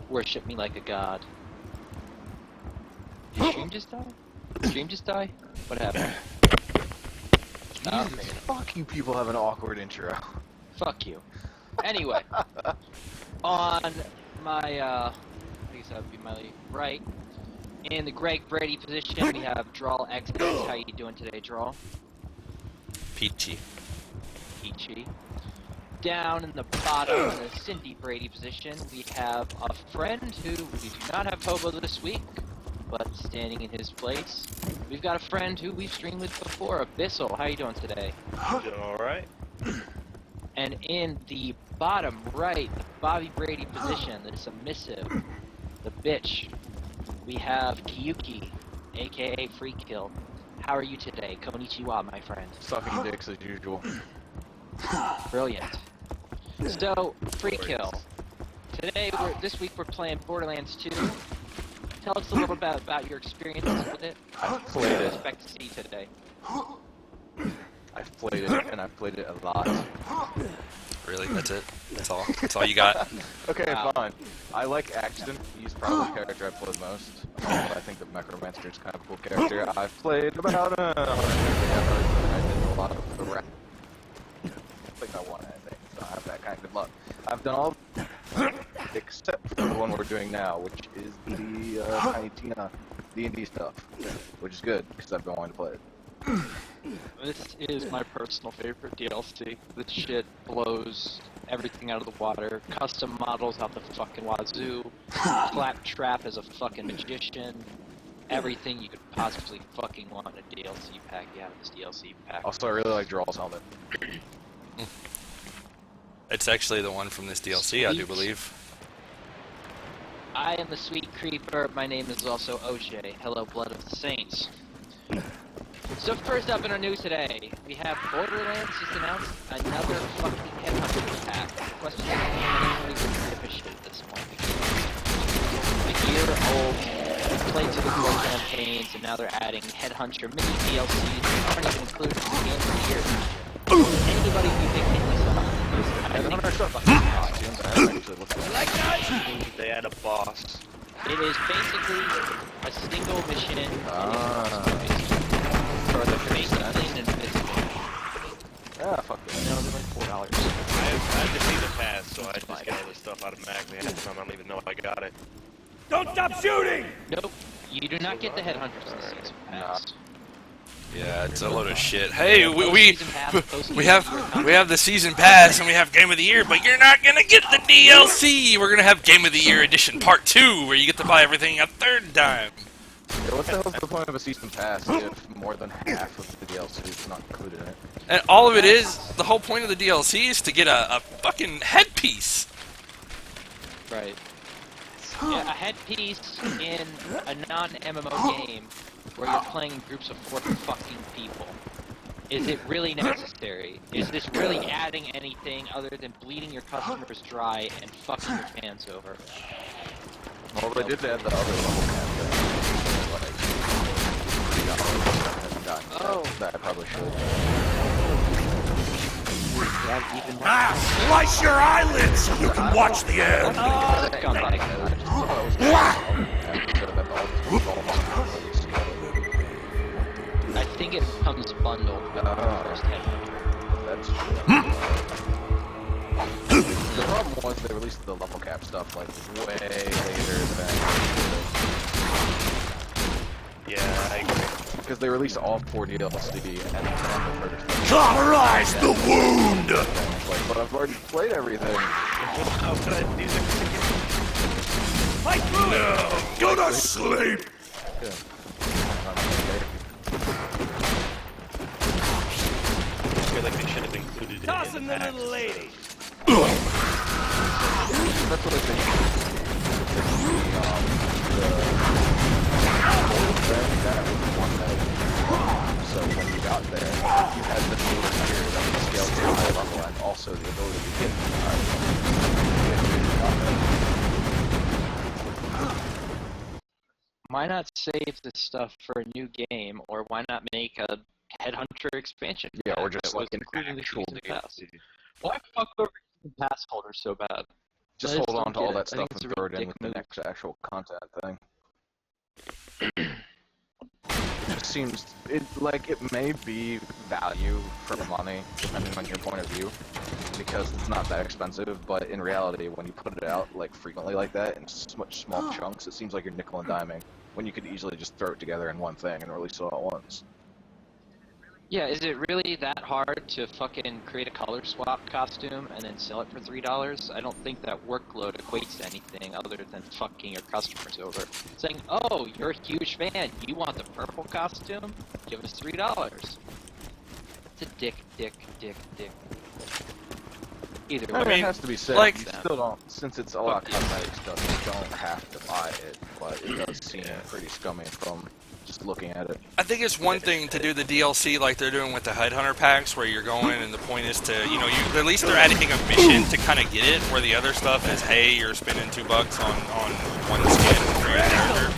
Worship me like a god. Did stream just die? Did stream just die? What happened? Jesus, fucking people have an awkward intro. Fuck you. Anyway, on my, I guess that would be my right, in the Greg Brady position, we have Drawl XX. How you doing today, Drawl? Peachy. Peachy. Down in the bottom, in the Cindy Brady position, we have a friend who we do not have Hobo this week, but standing in his place, we've got a friend who we've streamed with before, Abyssal. How you doing today? Doing alright. And in the bottom right, the Bobby Brady position, the Submissive, the bitch, we have Kiyuki, aka Free Kill. How are you today? Konnichiwa, my friend. Sucking dicks as usual. Brilliant. So, Free Kill. Today, this week we're playing Borderlands 2. Tell us a little bit about your experiences with it. I've played What do you it. expect to see today? I've played it, and I've played it a lot. Really? That's it? That's all? That's all you got? Okay, Wow. fine. I like Axton. He's probably the character I've played most. I think the Necromancer is kind of a cool character. I've played about I did a lot of the rap. I think I won, I think. So I have that kind of luck. I've done all except for the one we're doing now, which is the Tiny Tina D&D stuff, which is good because I've been wanting to play it. This is my personal favorite DLC. This shit blows everything out of the water. Custom models out the fucking wazoo. Claptrap as a fucking magician. Everything you could possibly fucking want in a DLC pack. You have this DLC pack. Also, I really like Drawl's helmet. It's actually the one from this DLC, I do believe. I am the Sweet Creeper. My name is also OJ. Hello, Blood of the Saints. So first up in our news today, we have Borderlands just announced another fucking Headhunter pack. The question is, how many people give a shit at this point? A year old, played through the core campaigns, and now they're adding Headhunter mini DLCs that aren't even included in the game of the year. Anybody who thinks Headhunter stuff costumes. I haven't actually looked at it. like that? They had a boss. It is basically a single mission. For the Basically invisible. Ah, fuck it. No, they're like $4. I just need a pass, so I just get all this stuff automatically. I don't even know if I got it. Don't stop shooting! Nope, you do not get the Headhunters this season pass. Yeah, it's a load of shit. Hey, we We have the season pass and we have Game of the Year, but you're not gonna get the DLC. We're gonna have Game of the Year Edition Part 2, where you get to buy everything a third time. Yeah, what the hell's the point of a season pass if more than half of the DLC is not included in it? And all of it is, the whole point of the DLC is to get a fucking headpiece. Right. Yeah, a headpiece in a non-MMO game where you're playing in groups of 4 fucking people. Is it really necessary? Is this really adding anything other than bleeding your customers dry and fucking your fans over? Well, they did add the other level cap thing. Oh. That I probably should. Yeah, even Slice your eyelids so you can watch the end! Oh, scumbag. I think it comes bundled with the first Headhunter. That's true. The problem was they released the level cap stuff like way later than. Yeah, I agree. Because they released all 4 DLC and then the first. Cauterize the wound! Like, but I've already played everything. How could I do that? Fight through it! Go to sleep! Yeah. I feel like they should have included it Toss in him the the pack. little lady! That's what I think. So when you got there, you had the ability to scale to a high level and also the ability to get to a high level. Why not save this stuff for a new game, or why not make a Headhunter expansion? Yeah, or pack just that was like an included in the actual season pass? Why fuck over season pass holders so bad? Just I just hold on don't to all get that it. I stuff think it's and a throw it real in dick with the move. next actual content thing. It seems it may be value for money, depending on your point of view, because it's not that expensive. But in reality, when you put it out like frequently like that in such small chunks, it seems like you're nickel and diming when you could easily just throw it together in one thing and release it all at once. Yeah, is it really that hard to fucking create a color swap costume and then sell it for $3? I don't think that workload equates to anything other than fucking your customers over. Saying, oh, you're a huge fan, you want the purple costume? Give us $3. It's a dick. Either way. I mean, it has to be said, like- you still don't, since it's a lot of cosmetic stuff, you don't have to buy it, but it does seem pretty scummy from just looking at it. I think it's one thing to do the DLC like they're doing with the Headhunter packs, where you're going and the point is to, you know, at least they're adding a mission to kind of get it, where the other stuff is, hey, you're spending $2 on one skin for your character.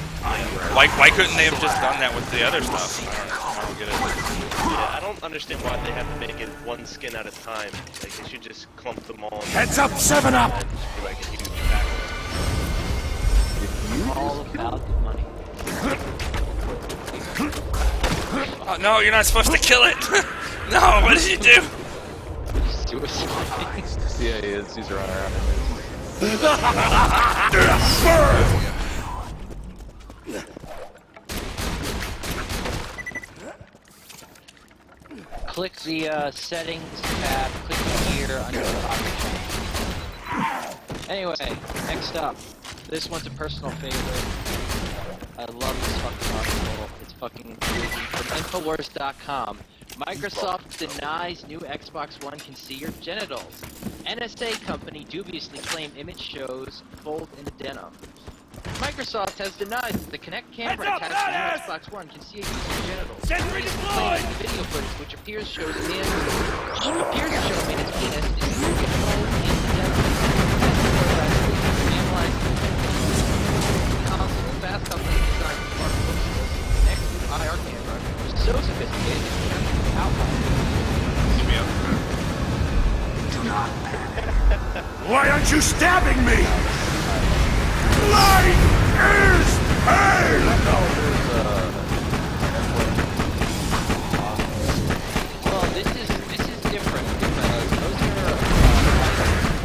Why couldn't they have just done that with the other stuff? I don't get it. Yeah, I don't understand why they have to make it one skin at a time. Like, they should just clump them all. Heads up, 7 Up! And just be like a huge pack. all about the money. Oh, no, you're not supposed to kill it! No, what did you do? Suicide. Yeah, he is. He's running around Click the settings tab, click the gear under the pocket change. Anyway, next up. This one's a personal favorite. I love this fucking article. It's fucking amazing. From Infowars.com. Microsoft denies new Xbox One can see your genitals. NSA company dubiously claim image shows fold into denim. Microsoft has denied that the Kinect camera Heads up, attached to badass! the Xbox One can see a user's genitals. Sentry Police deployed! claim the video footage, which appears to show a man's penis, is moving fold into denim. Analyzed console fast company designed smart phones next to the IR camera, which is so sophisticated that it can outline. Why aren't you stabbing me? Life is pain! Well, this is different because those are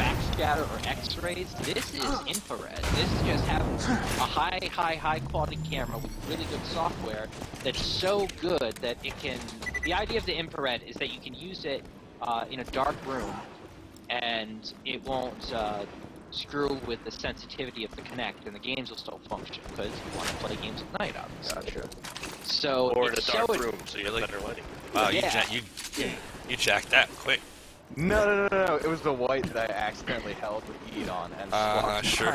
backscatter or X-rays. This is infrared. This is just having a high quality camera with really good software that's so good that it can. The idea of the infrared is that you can use it in a dark room, and it won't screw with the sensitivity of the Kinect, and the games will still function because you want to play games at night, obviously. Gotcha. So Or in a it's dark so room, so you have better lighting. Wow, Yeah. you jacked that quick. No. It was the white that I accidentally held the E on and swapped. Sure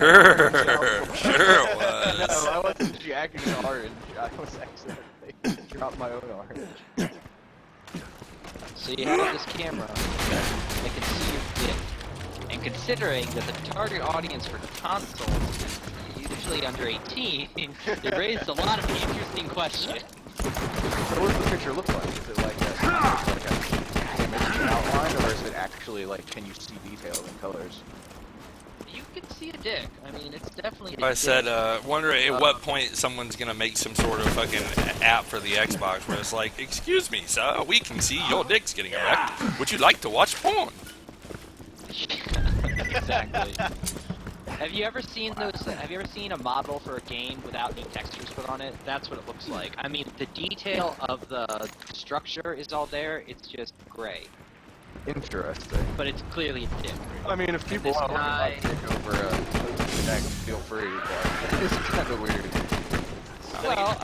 it was. No, I wasn't jacking an orange. I was accidentally dropped my own orange. So you have this camera that can see your dick. And considering that the target audience for consoles is usually under 18, it raised a lot of interesting questions. So what does the picture look like? Is it like a image outline, or is it actually like, can you see details and colors? You can see a dick. I mean, it's definitely a I dick. said, wonder at what point someone's gonna make some sort of fucking app for the Xbox where it's like, excuse me, sir, we can see your dick's getting erect. Would you like to watch porn? Exactly. Have you ever seen those? Have you ever seen a model for a game without any textures put on it? That's what it looks like. I mean, the detail of the structure is all there. It's just gray, Interesting. but it's clearly a dick. I mean, if people this want to guy- take over a Kinect, feel free, but it's kind of weird. Well,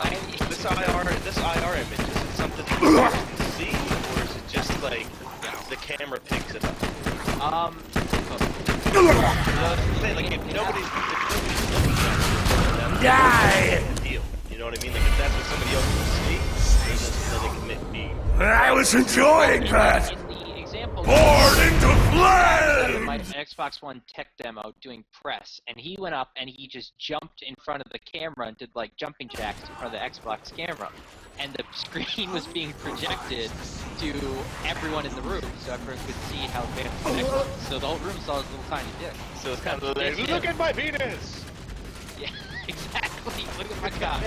This IR image, is it something that you can see, or is it just like the camera picks it up? You know what I'm saying? Like, if nobody's looking at it, Die! that's the deal. You know what I mean? Like, if that's what somebody else can see, then it can be. I was enjoying that! in the example Born into in my flames! Xbox One tech demo doing press, and he went up and he just jumped in front of the camera and did like jumping jacks in front of the Xbox camera, and the screen was being projected to everyone in the room, so everyone could see how advanced the Xbox was. So the whole room saw his little tiny dick. So it's kind of like, Yes, look at my penis! Yeah, exactly. Look at my cock.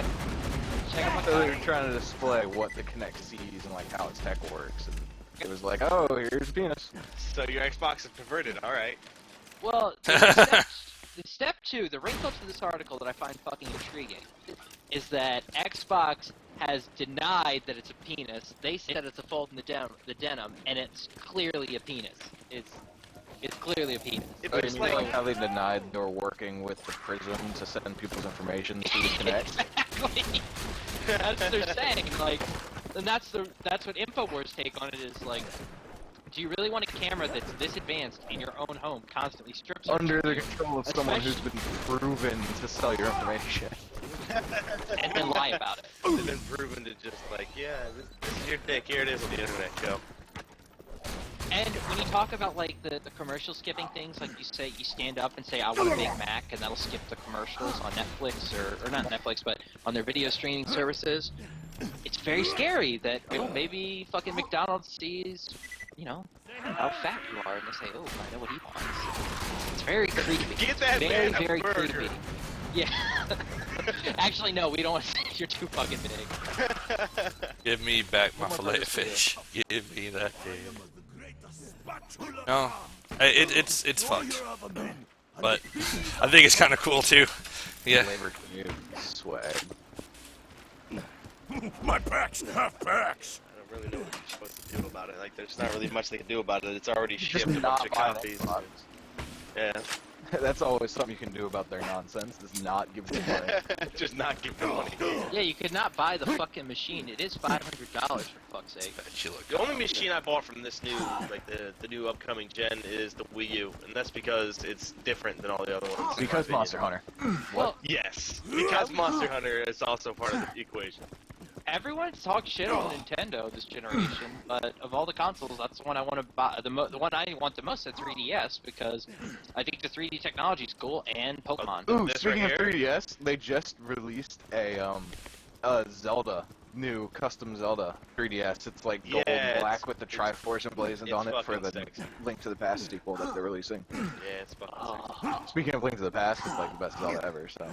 Check out my So they were cock. trying to display what the Kinect sees and like how its tech works, and it was like, oh, here's a penis. So your Xbox is perverted, alright. Well, the step two, the wrinkle to this article that I find fucking intriguing, is that Xbox has denied that it's a penis. They said it's a fold in the denim, and it's clearly a penis. It's clearly a penis. It But was you like- know how they denied they were working with the Prism to send people's information to the Kinect? Exactly. That's what they're saying. Like, and that's what Infowars' take on it is. Like, do you really want a camera that's this advanced in your own home, constantly strip searching Under the you, control of someone who's been proven to sell your information. and then lie about it? They've been proven to just like, yeah, this is your dick, here it is on the internet, go. And when you talk about like the commercial skipping things, like you stand up and say I want a Big Mac, and that'll skip the commercials on Netflix or not Netflix, but on their video streaming services. It's very scary that maybe fucking McDonald's sees, how fat you are, and they say, oh, I know what he wants. It's very creepy. Get that very, man a very burger. creepy. Yeah. Actually, no, we don't want to say you're too fucking big. Give me back my One more fillet burger for you. fish. Give me that damn. No, it's fucked. But I think it's kind of cool too. Yeah. Labor commute swag. My back's half backs! I don't really know what you're supposed to do about it. Like, there's not really much they can do about it. It's already Just shipped a bunch of buy copies. Xbox. Yeah. That's always something you can do about their nonsense, is not give them money. Just not give them money. Yeah, you could not buy the fucking machine. It is $500 for fuck's sake. Bet you look The only machine I bought from this new, like the new upcoming gen, is the Wii U, and that's because it's different than all the other ones. in my Because opinion. Monster Hunter. Well, Yes, because Monster Hunter is also part of the equation. everyone talks shit on Nintendo this generation, but of all the consoles, that's the one I want to buy. The one I want the most is 3DS because I think the 3D technology is cool and Pokemon. Ooh, This speaking right of 3DS, they just released a Zelda, new custom Zelda 3DS. It's like gold Yeah, and black it's- with the Triforce emblazoned on it for fucking the sexy. Link to the Past sequel that they're releasing. Yeah, it's fucking sexy. Oh, Speaking of Link to the Past, it's like the best Zelda ever, so.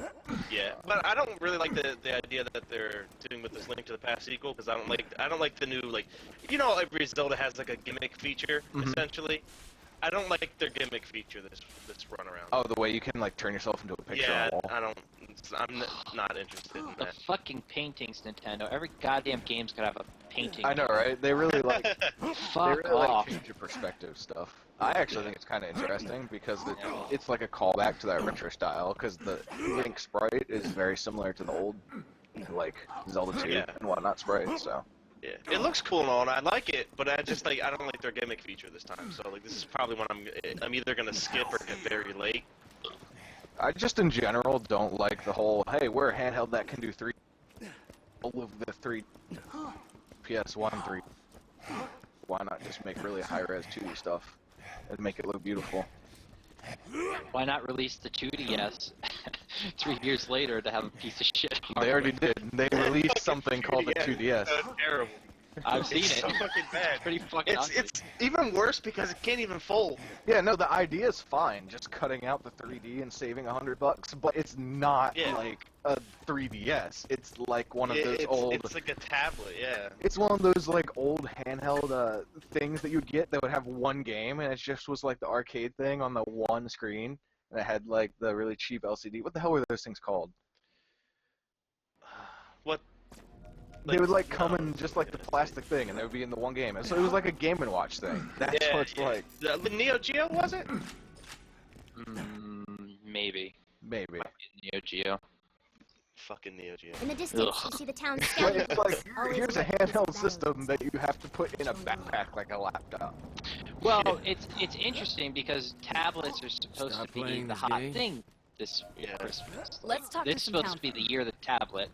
Yeah, but I don't really like the idea that they're doing with this Link to the Past sequel because I don't like the new like, every Zelda has like a gimmick feature essentially. I don't like their gimmick feature this run around. Oh, the way you can like turn yourself into a picture yeah, on a wall. I'm not interested in the that. fucking paintings, Nintendo. Every goddamn game's gotta have a painting. I know, right? They really like Fuck they really off. like change your perspective stuff. I actually think it's kind of interesting because it's like a callback to that retro style because the Link sprite is very similar to the old like Zelda 2 Yeah. and whatnot sprite. So Yeah, it looks cool and all, and I like it, but I just I don't like their gimmick feature this time. So like, this is probably one I'm either gonna skip or get very late. I just in general don't like the whole hey we're a handheld that can do all of the three PS1 3. Why not just make really high res 2D stuff and make it look beautiful? Why not release the 2DS 3 years later to have a piece of shit? They already did. They released something called the 2DS. That's terrible. I've seen It's it. so fucking bad. It's pretty fucking ugly. It's even worse because it can't even fold. Yeah, no, the idea is fine, just cutting out the 3D and saving $100, but it's not Yeah. like a 3DS. It's like one of those it's, old. It's like a tablet, yeah. It's one of those like old handheld things that you'd get that would have one game, and it just was like the arcade thing on the one screen, and it had like the really cheap LCD. What the hell were those things called? What? They would like come in just like the plastic thing, and they would be in the one game. And so it was like a Game & Watch thing. That's Yeah, what it's yeah. like. The Neo Geo, was it? Maybe. Maybe. Neo Geo. Fucking Neo Geo. In the distance, Ugh. you see the town But skeleton. it's like, Always here's a look for handheld battles. system that you have to put in a backpack like a laptop. Well, it's interesting because tablets are supposed Stop to be playing the this hot game. thing this Yeah. Christmas. Let's talk This to is some supposed town to be the year of the tablet,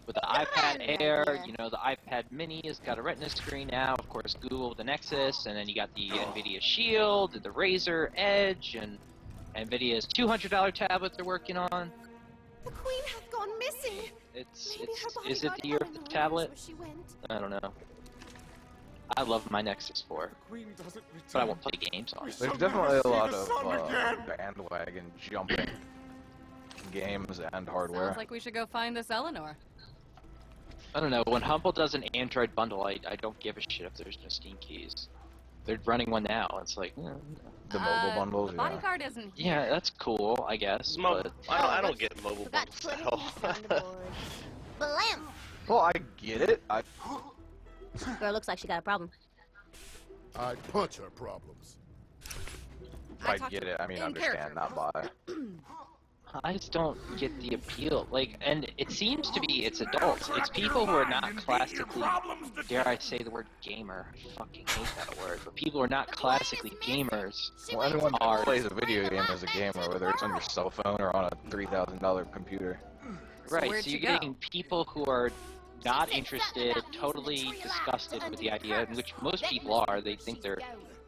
with the iPad Air, you know, the iPad Mini has got a Retina screen now. Of course, Google with the Nexus, and then you got the NVIDIA Shield, the Razer Edge, and NVIDIA's $200 tablet they're working on. The Queen hath gone missing. Is it the year of the tablet? I don't know. I love my Nexus 4, but I won't play games on it. There's definitely a lot of bandwagon jumping games and hardware. Sounds like we should go find this Eleanor. I don't know, when Humble does an Android bundle, I don't give a shit if there's no Steam keys. They're running one now, it's like, The mobile bundles, the yeah. bodyguard isn't here. yeah, that's cool, I guess, but... I don't get mobile bundles at all. Blam! Well, I get it. Girl looks like she got a problem. I punch her problems. I get it. I mean, understand, not buy. I just don't get the appeal. Like, and it seems to be, it's adults. It's people who are not classically, dare I say the word gamer. I fucking hate that word. But people who are not classically gamers Well, anyone that plays a video game is a gamer, whether it's on your cell phone or on a $3,000 computer. Right, where'd so you you're go? getting people who are not interested, totally disgusted with the idea, which most people are. They think they're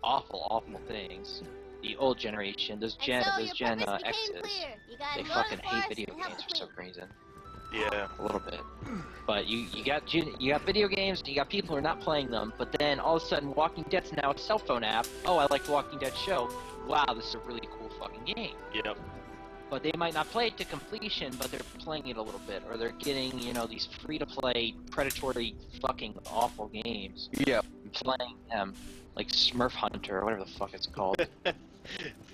awful, awful things. The old generation, those Gen X's, they fucking hate video games for some reason. Yeah. A little bit. But you got video games, you got people who are not playing them, but then all of a sudden Walking Dead's now a cell phone app. Oh, I like the Walking Dead show. Wow, this is a really cool fucking game. Yep. But they might not play it to completion, but they're playing it a little bit, or they're getting, you know, these free-to-play, predatory, fucking awful games. Yeah. And playing them, like Smurf Hunter, or whatever the fuck it's called.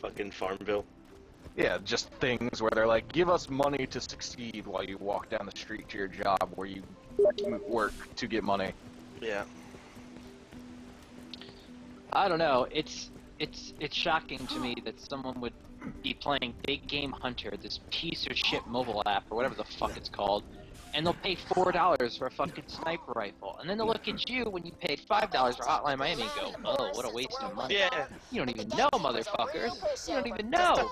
Fucking Farmville. Yeah, just things where they're like, give us money to succeed while you walk down the street to your job where you work to get money. Yeah. I don't know. It's shocking to me that someone would be playing Big Game Hunter, this piece of shit mobile app or whatever the fuck it's called, and they'll pay $4 for a fucking sniper rifle, and then they'll look at you when you pay $5 for Hotline Miami and go, "Oh, what a waste of money." Yeah. You don't even know, motherfuckers. You don't even know.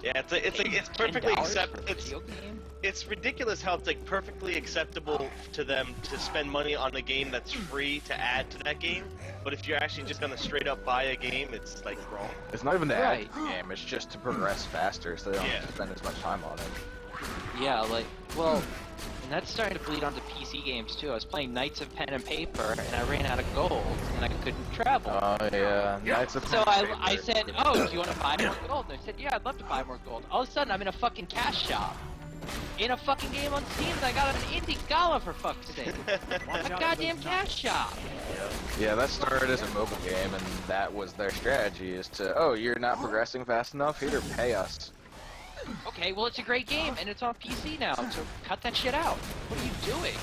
Yeah, it's perfectly $10 for a acceptable. video game? It's ridiculous how it's like perfectly acceptable to them to spend money on a game that's free to add to that game, but if you're actually just gonna straight up buy a game, it's like wrong. It's not even the Right. add game, it's just to progress faster so they don't have to spend as much time on it. Yeah, like, well, and that's starting to bleed onto PC games too. I was playing Knights of Pen and Paper, and I ran out of gold, and I couldn't travel. Oh, yeah. Knights of So Pen and I Paper. said, "Oh, do you want to buy more gold?" And I said, "Yeah, I'd love to buy more gold." All of a sudden, I'm in a fucking cash shop. In a fucking game on Steam that I got an indie gala, for fuck's sake. A goddamn cash shop. Yeah, that started as a mobile game, and that was their strategy, is to, oh, you're not progressing fast enough? Here, pay us. Okay, well, it's a great game, and it's on PC now, so cut that shit out. What are you doing?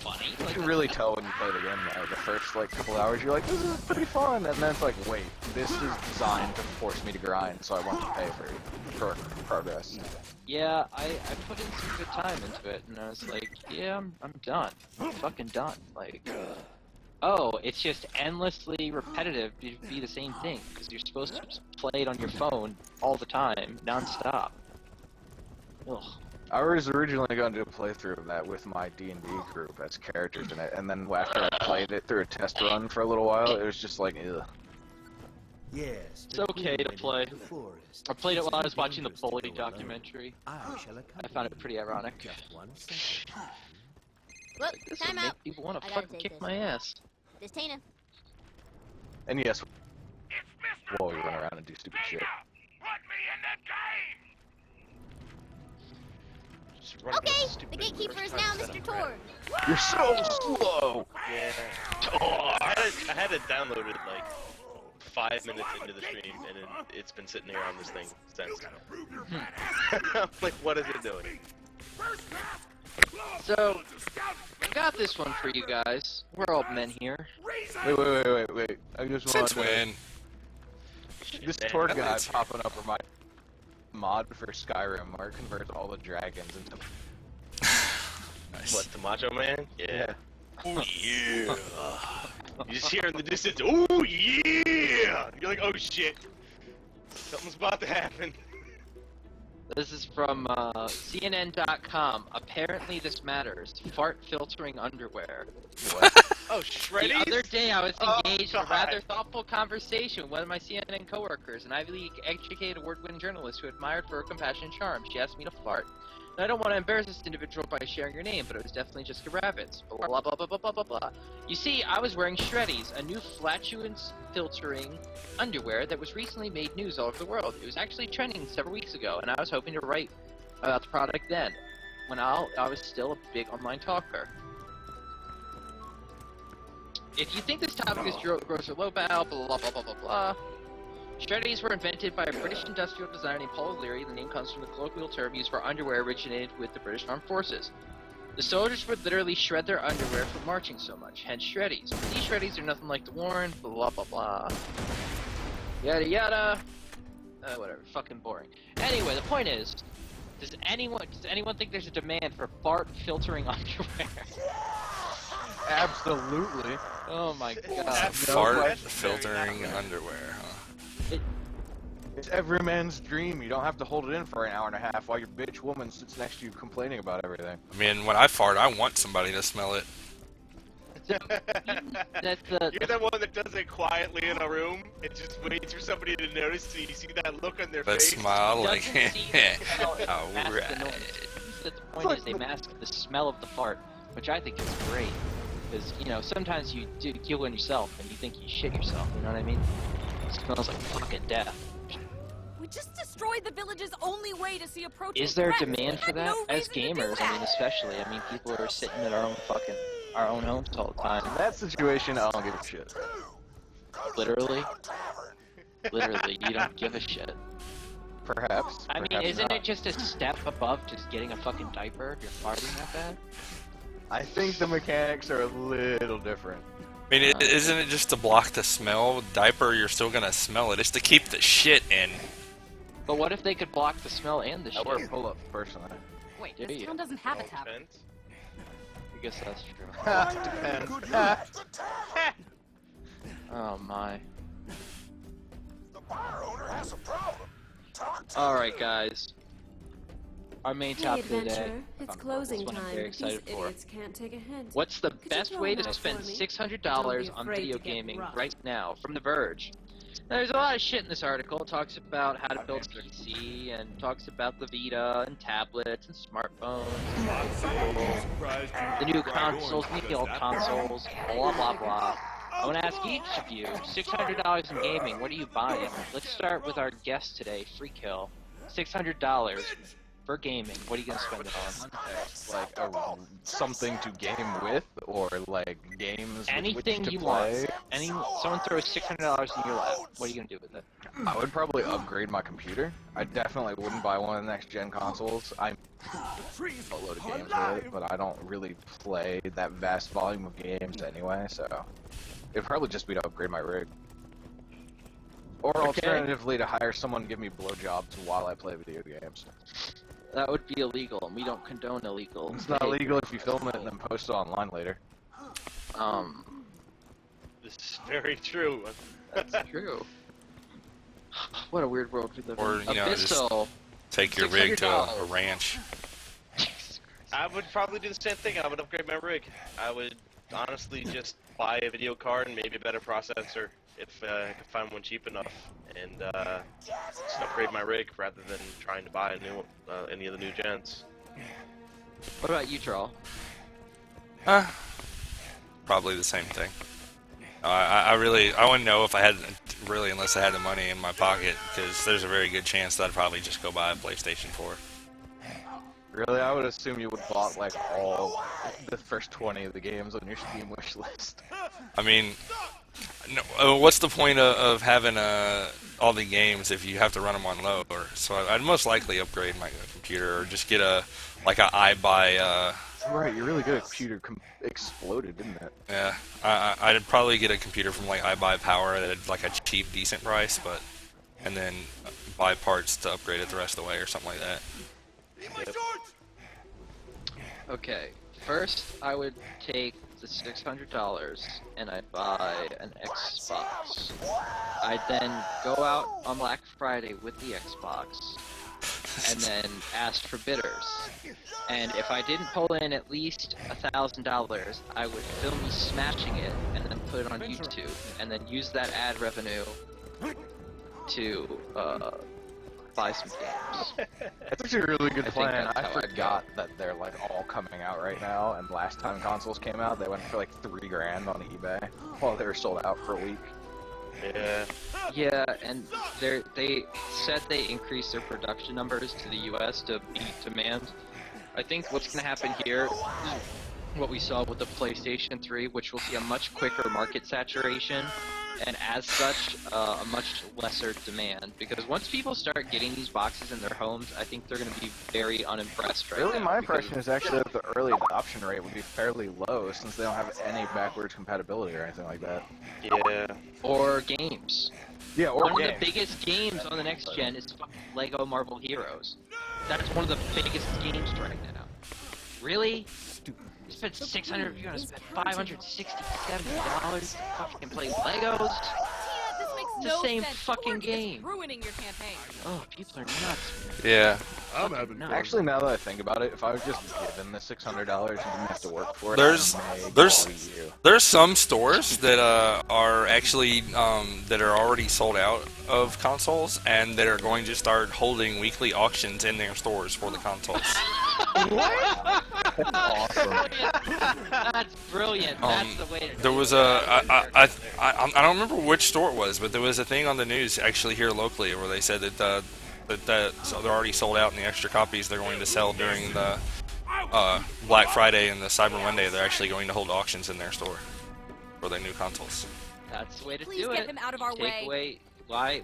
Funny. You Like, can really tell when you play the game, though. The first, like, couple hours, you're like, this is pretty fun, and then it's like, wait, this is designed to force me to grind, so I want to pay for progress. yeah, I put in some good time into it, and I was like, yeah, I'm done. I'm fucking done. Like, oh, it's just endlessly repetitive to be the same thing, because you're supposed to just play it on your phone all the time, non-stop. Ugh. I was originally going to do a playthrough of that with my D&D group as characters in it, and then after I played it through a test run for a little while, it was just like, ugh. Yes. It's okay to play. I played it while I was watching the Bully documentary. I found it pretty ironic. Look, This time would out. make people want I to gotta fucking take kick this. my ass. This Tina. And yes, whoa, you run around and do stupid shit. Just run against Okay, stupid the gatekeeper first is time now setup Mr. crap. Tor. You're so slow! Yeah. I had it downloaded like 5 minutes into the stream, and it's been sitting here on this thing since. I'm like, what is it doing? So, I got this one for you guys. We're all men here. Wait. I just Since want when? this Tor guy popping up for my mod for Skyrim where it converts all the dragons into... Nice. What, the Macho Man? Yeah. Oh, yeah. You just hear in the distance, "Ooh yeah!" You're like, "Oh shit, something's about to happen." This is from CNN.com. Apparently this matters. Fart filtering underwear. Oh, The Shreddies? other day I was Oh, engaged in a God. rather thoughtful conversation with one of my CNN coworkers, an Ivy League educated award-winning journalist who admired for her compassion and charm. She asked me to fart. And I don't want to embarrass this individual by sharing her name, but it was definitely Jessica Rabbit's. Blah blah blah blah blah blah blah blah. You see, I was wearing Shreddies, a new flatulence filtering underwear that was recently made news all over the world. It was actually trending several weeks ago, and I was hoping to write about the product then, when I was still a big online talker. If you think this topic is gross or low bow, blah blah blah blah blah blah. Shreddies were invented by a British industrial designer named Paul O'Leary. The name comes from the colloquial term used for underwear originated with the British Armed Forces. The soldiers would literally shred their underwear from marching so much, hence Shreddies. But these Shreddies are nothing like the worn, blah blah blah. Yada yada. Whatever, fucking boring. Anyway, the point is, does anyone think there's a demand for fart filtering underwear? Absolutely. Oh my god. Fart necessary, filtering not underwear, huh? It's every man's dream. You don't have to hold it in for an hour and a half while your bitch woman sits next to you complaining about everything. I mean, when I fart, I want somebody to smell it. That's You're the one that does it quietly in a room and just waits for somebody to notice, so you see that look on their That face. smile, like, Doesn't seem to mask the alright. noise. The point is they mask the smell of the fart, which I think is great. Because, you know, sometimes you do kill in yourself and you think you shit yourself, you know what I mean? It smells like fucking death. We just destroyed the village's only way to see approaching Is there a threats. demand We for had that? no As reason to do gamers, I mean, that. especially. I mean, people are sitting at our own homes all the time. In that situation, I don't give a shit. Literally. Literally, you don't give a shit. Perhaps. I mean, perhaps isn't not. it just a step above just getting a fucking diaper if you're farting that bad? I think the mechanics are a little different. I mean, isn't it just to block the smell? Diaper, you're still gonna smell it. It's to keep the shit in. But what if they could block the smell and the I shit? wear pull-ups personally. Wait, Do this you? town doesn't have a tap. Depends. I guess that's true. Depends. Oh my. The bar owner has a problem. Talk to Alright, guys. Our main Hey, topic of the day. adventurer, it's closing That's what I'm time. very These excited for. idiots can't take a hint. What's the Could you best throw way them to out spend for me? $600 Don't be on afraid video to get gaming rough. right now? From The Verge. Now, there's a lot of shit in this article. It talks about how to build PC and talks about the Vita and tablets and smartphones, the new consoles, the old consoles, blah blah blah. I want to ask each of you, $600 in gaming, what are you buying? Let's start with our guest today, Free Kill. $600 for gaming. What are you gonna spend it on? Like something to game with, or like games with Anything which to you play. want. Someone throws $600 in your lap. What are you gonna do with it? I would probably upgrade my computer. I definitely wouldn't buy one of the next gen consoles. I'm a load of games with it, but I don't really play that vast volume of games anyway, so it'd probably just be to upgrade my rig. Or Okay. alternatively, to hire someone to give me blowjobs while I play video games. That would be illegal, and we don't condone illegal. It's not behavior. illegal if you film it and then post it online later. This is very true. That's true. What a weird world we live Or, in. you know, just- Abyssal. Take your rig to a $600. ranch. I would probably do the same thing. I would upgrade my rig. I would honestly just buy a video card and maybe a better processor if I could find one cheap enough, and just upgrade my rig rather than trying to buy a new any of the new gens. What about you, Troll? Probably the same thing. I wouldn't know if I had, really, unless I had the money in my pocket, because there's a very good chance that I'd probably just go buy a PlayStation 4. Really, I would assume you would bought like all the first 20 of the games on your Steam wish list. I mean, no, what's the point of having all the games if you have to run them on low? So I'd most likely upgrade my computer, or just get a iBuy. Right, you're really good at computer. Exploded, didn't it? Yeah, I'd probably get a computer from like iBuy Power at like a cheap, decent price, and then buy parts to upgrade it the rest of the way or something like that. Okay, first I would take the $600 and I'd buy an Xbox. I'd then go out on Black Friday with the Xbox, and then asked for bidders. And if I didn't pull in at least $1,000, I would film me smashing it and then put it on YouTube, and then use that ad revenue to buy some games. That's actually a really good I think plan. that's I how I'd forgot that they're like all coming out right now, and last time consoles came out, they went for like $3,000 on eBay while they were sold out for a week. Yeah. Yeah, and they said they increased their production numbers to the US to beat demand. I think what's going to happen here is what we saw with the PlayStation 3, which will see a much quicker market saturation, and as such, a much lesser demand. Because once people start getting these boxes in their homes, I think they're going to be very unimpressed right now. Really, my impression is actually that the early adoption rate would be fairly low, since they don't have any backwards compatibility or anything like that. Yeah. Or games. Yeah, or One games. of the biggest games on the next gen is fucking Lego Marvel Heroes. That's one of the biggest games right now. Really? You spent $600, you're gonna spend $567 to fucking play Legos? Tina, this makes It's the no same sense. fucking Lord, game. It's ruining your campaign. Oh, people are nuts. Yeah. I'm having No. fun. Actually, now that I think about it, if I was just given the $600 and didn't have to work for it, There's- I may there's- go Wii U. There's some stores that are actually that are already sold out of consoles, and that are going to start holding weekly auctions in their stores for the consoles. That's awesome. That's brilliant. That's the way to There do was it. I don't remember which store it was, but there was a thing on the news actually here locally where they said that so they're already sold out, and the extra copies they're going to sell during the Black Friday and the Cyber Monday. They're actually going to hold auctions in their store for their new consoles. That's the way to Please do get it. him out of our Take way. away. Why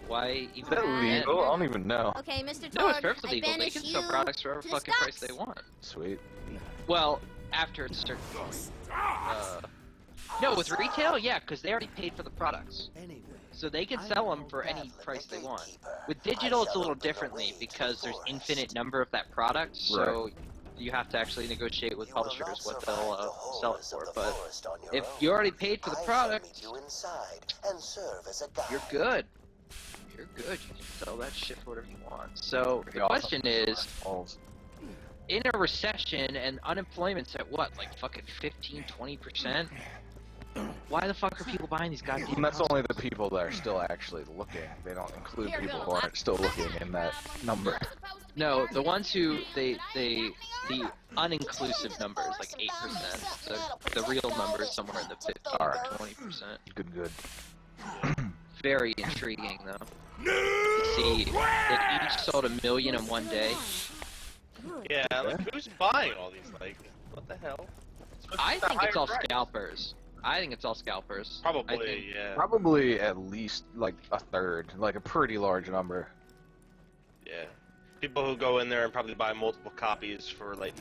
even? Is that legal? I don't even know. Okay, Mr. Toad, No, it's perfectly I legal. They banish can you sell products for whatever to the fucking price stocks. they want. Sweet. Well, after a certain point. No, with retail, yeah, because they already paid for the products. So they can sell them for any price they want. With digital, it's a little differently because there's infinite number of that product, so you have to actually negotiate with publishers what they'll sell it for. But if you already paid for the product, you're good. You're good. You can sell that shit for whatever you want. So the question is, in a recession and unemployment's at what, like fucking 15-20%? Why the fuck are people buying these goddamn And that's houses? only the people that are still actually looking. They don't include people who aren't still looking in that number. No, the ones who the uninclusive numbers, like 8%. The real number is somewhere in the 15 or 20%. Good. Very intriguing though. To see that each sold 1 million in one day. Yeah, like, who's buying all these? Like, what the hell? I think it's higher all price. scalpers. I think it's all scalpers. I Probably, think, yeah. Probably at least like a third, like a pretty large number. Yeah. People who go in there and probably buy multiple copies for, like,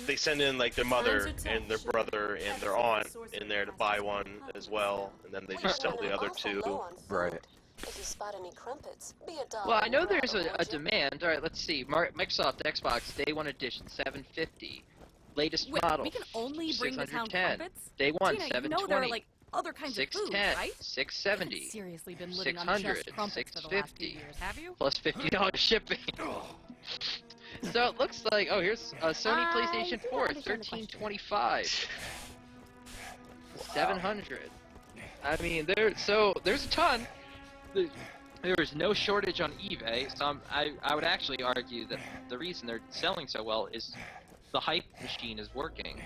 they send in, like, their mother and their brother and their aunt in there to buy one as well, and then they just sell the other two. Right. If you spot any crumpets, be a dog. well, I know there's a demand. All right, let's see. Microsoft Xbox Day 1 Edition 750. Latest Wait, model. we can only bring to town 610. crumpets? Day 1 Tina, you 720. know there are like other kinds of food, 610, right? 670, You've seriously been living on 600, just crumpets for the last few 650. years, have you? plus $50 shipping. So it looks like, oh, here's a Sony PlayStation 4, understand the question. 1325, 700. I mean, there's a ton. There's no shortage on eBay, so I would actually argue that the reason they're selling so well is the hype machine is working,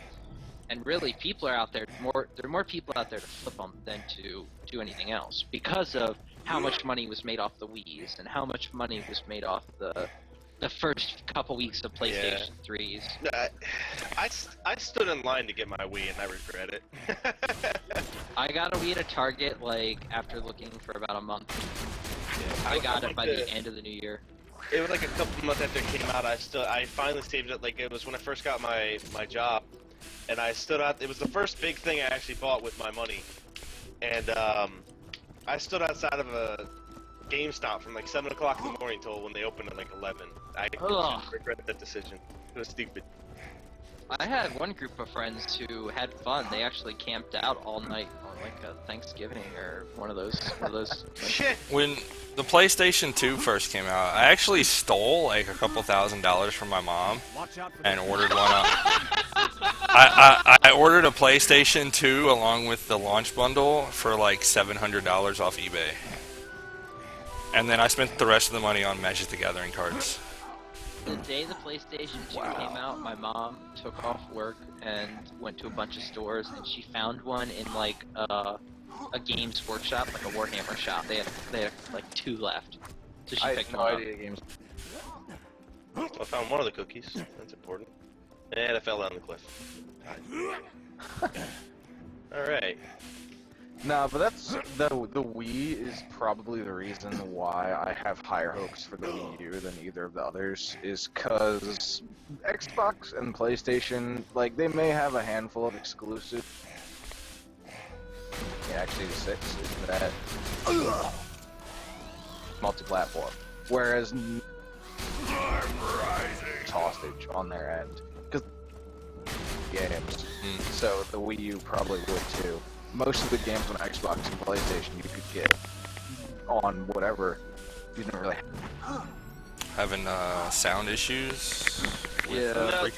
and really people are out there there are more people out there to flip them than to do anything else because of how much money was made off the Wii's and how much money was made off the first couple weeks of PlayStation 3s. I stood in line to get my Wii and I regret it. I got a Wii at a Target like after looking for about a month. Yeah, I got it by the the end of the new year. It was like a couple months after it came out. I finally saved it. Like, it was when I first got my job, and I stood out. It was the first big thing I actually bought with my money, and I stood outside of a GameStop from like 7 o'clock in the morning till when they opened at like 11. I Ugh. regret that decision. It was stupid. I had one group of friends who had fun. They actually camped out all night on like a Thanksgiving or one of those. Shit. When the PlayStation 2 first came out, I actually stole like a couple $1,000s from my mom and ordered one up. I ordered a PlayStation 2 along with the launch bundle for like $700 off eBay. And then I spent the rest of the money on Magic the Gathering cards. The day the PlayStation 2 came out, my mom took off work and went to a bunch of stores, and she found one in like a Games Workshop, like a Warhammer shop. They had like 2 left, so she I picked had no one up. idea games. I found one of the cookies. That's important. And I fell down the cliff. Alright. Nah, but that's the Wii is probably the reason why I have higher hopes for the Wii U than either of the others, is cause Xbox and PlayStation, like, they may have a handful of exclusive. Yeah, actually the 6 is that multi-platform, whereas hostage on their end, because games. So the Wii U probably would too. Most of the games on Xbox and PlayStation you could get on whatever. You didn't really Having sound issues. Yeah. No,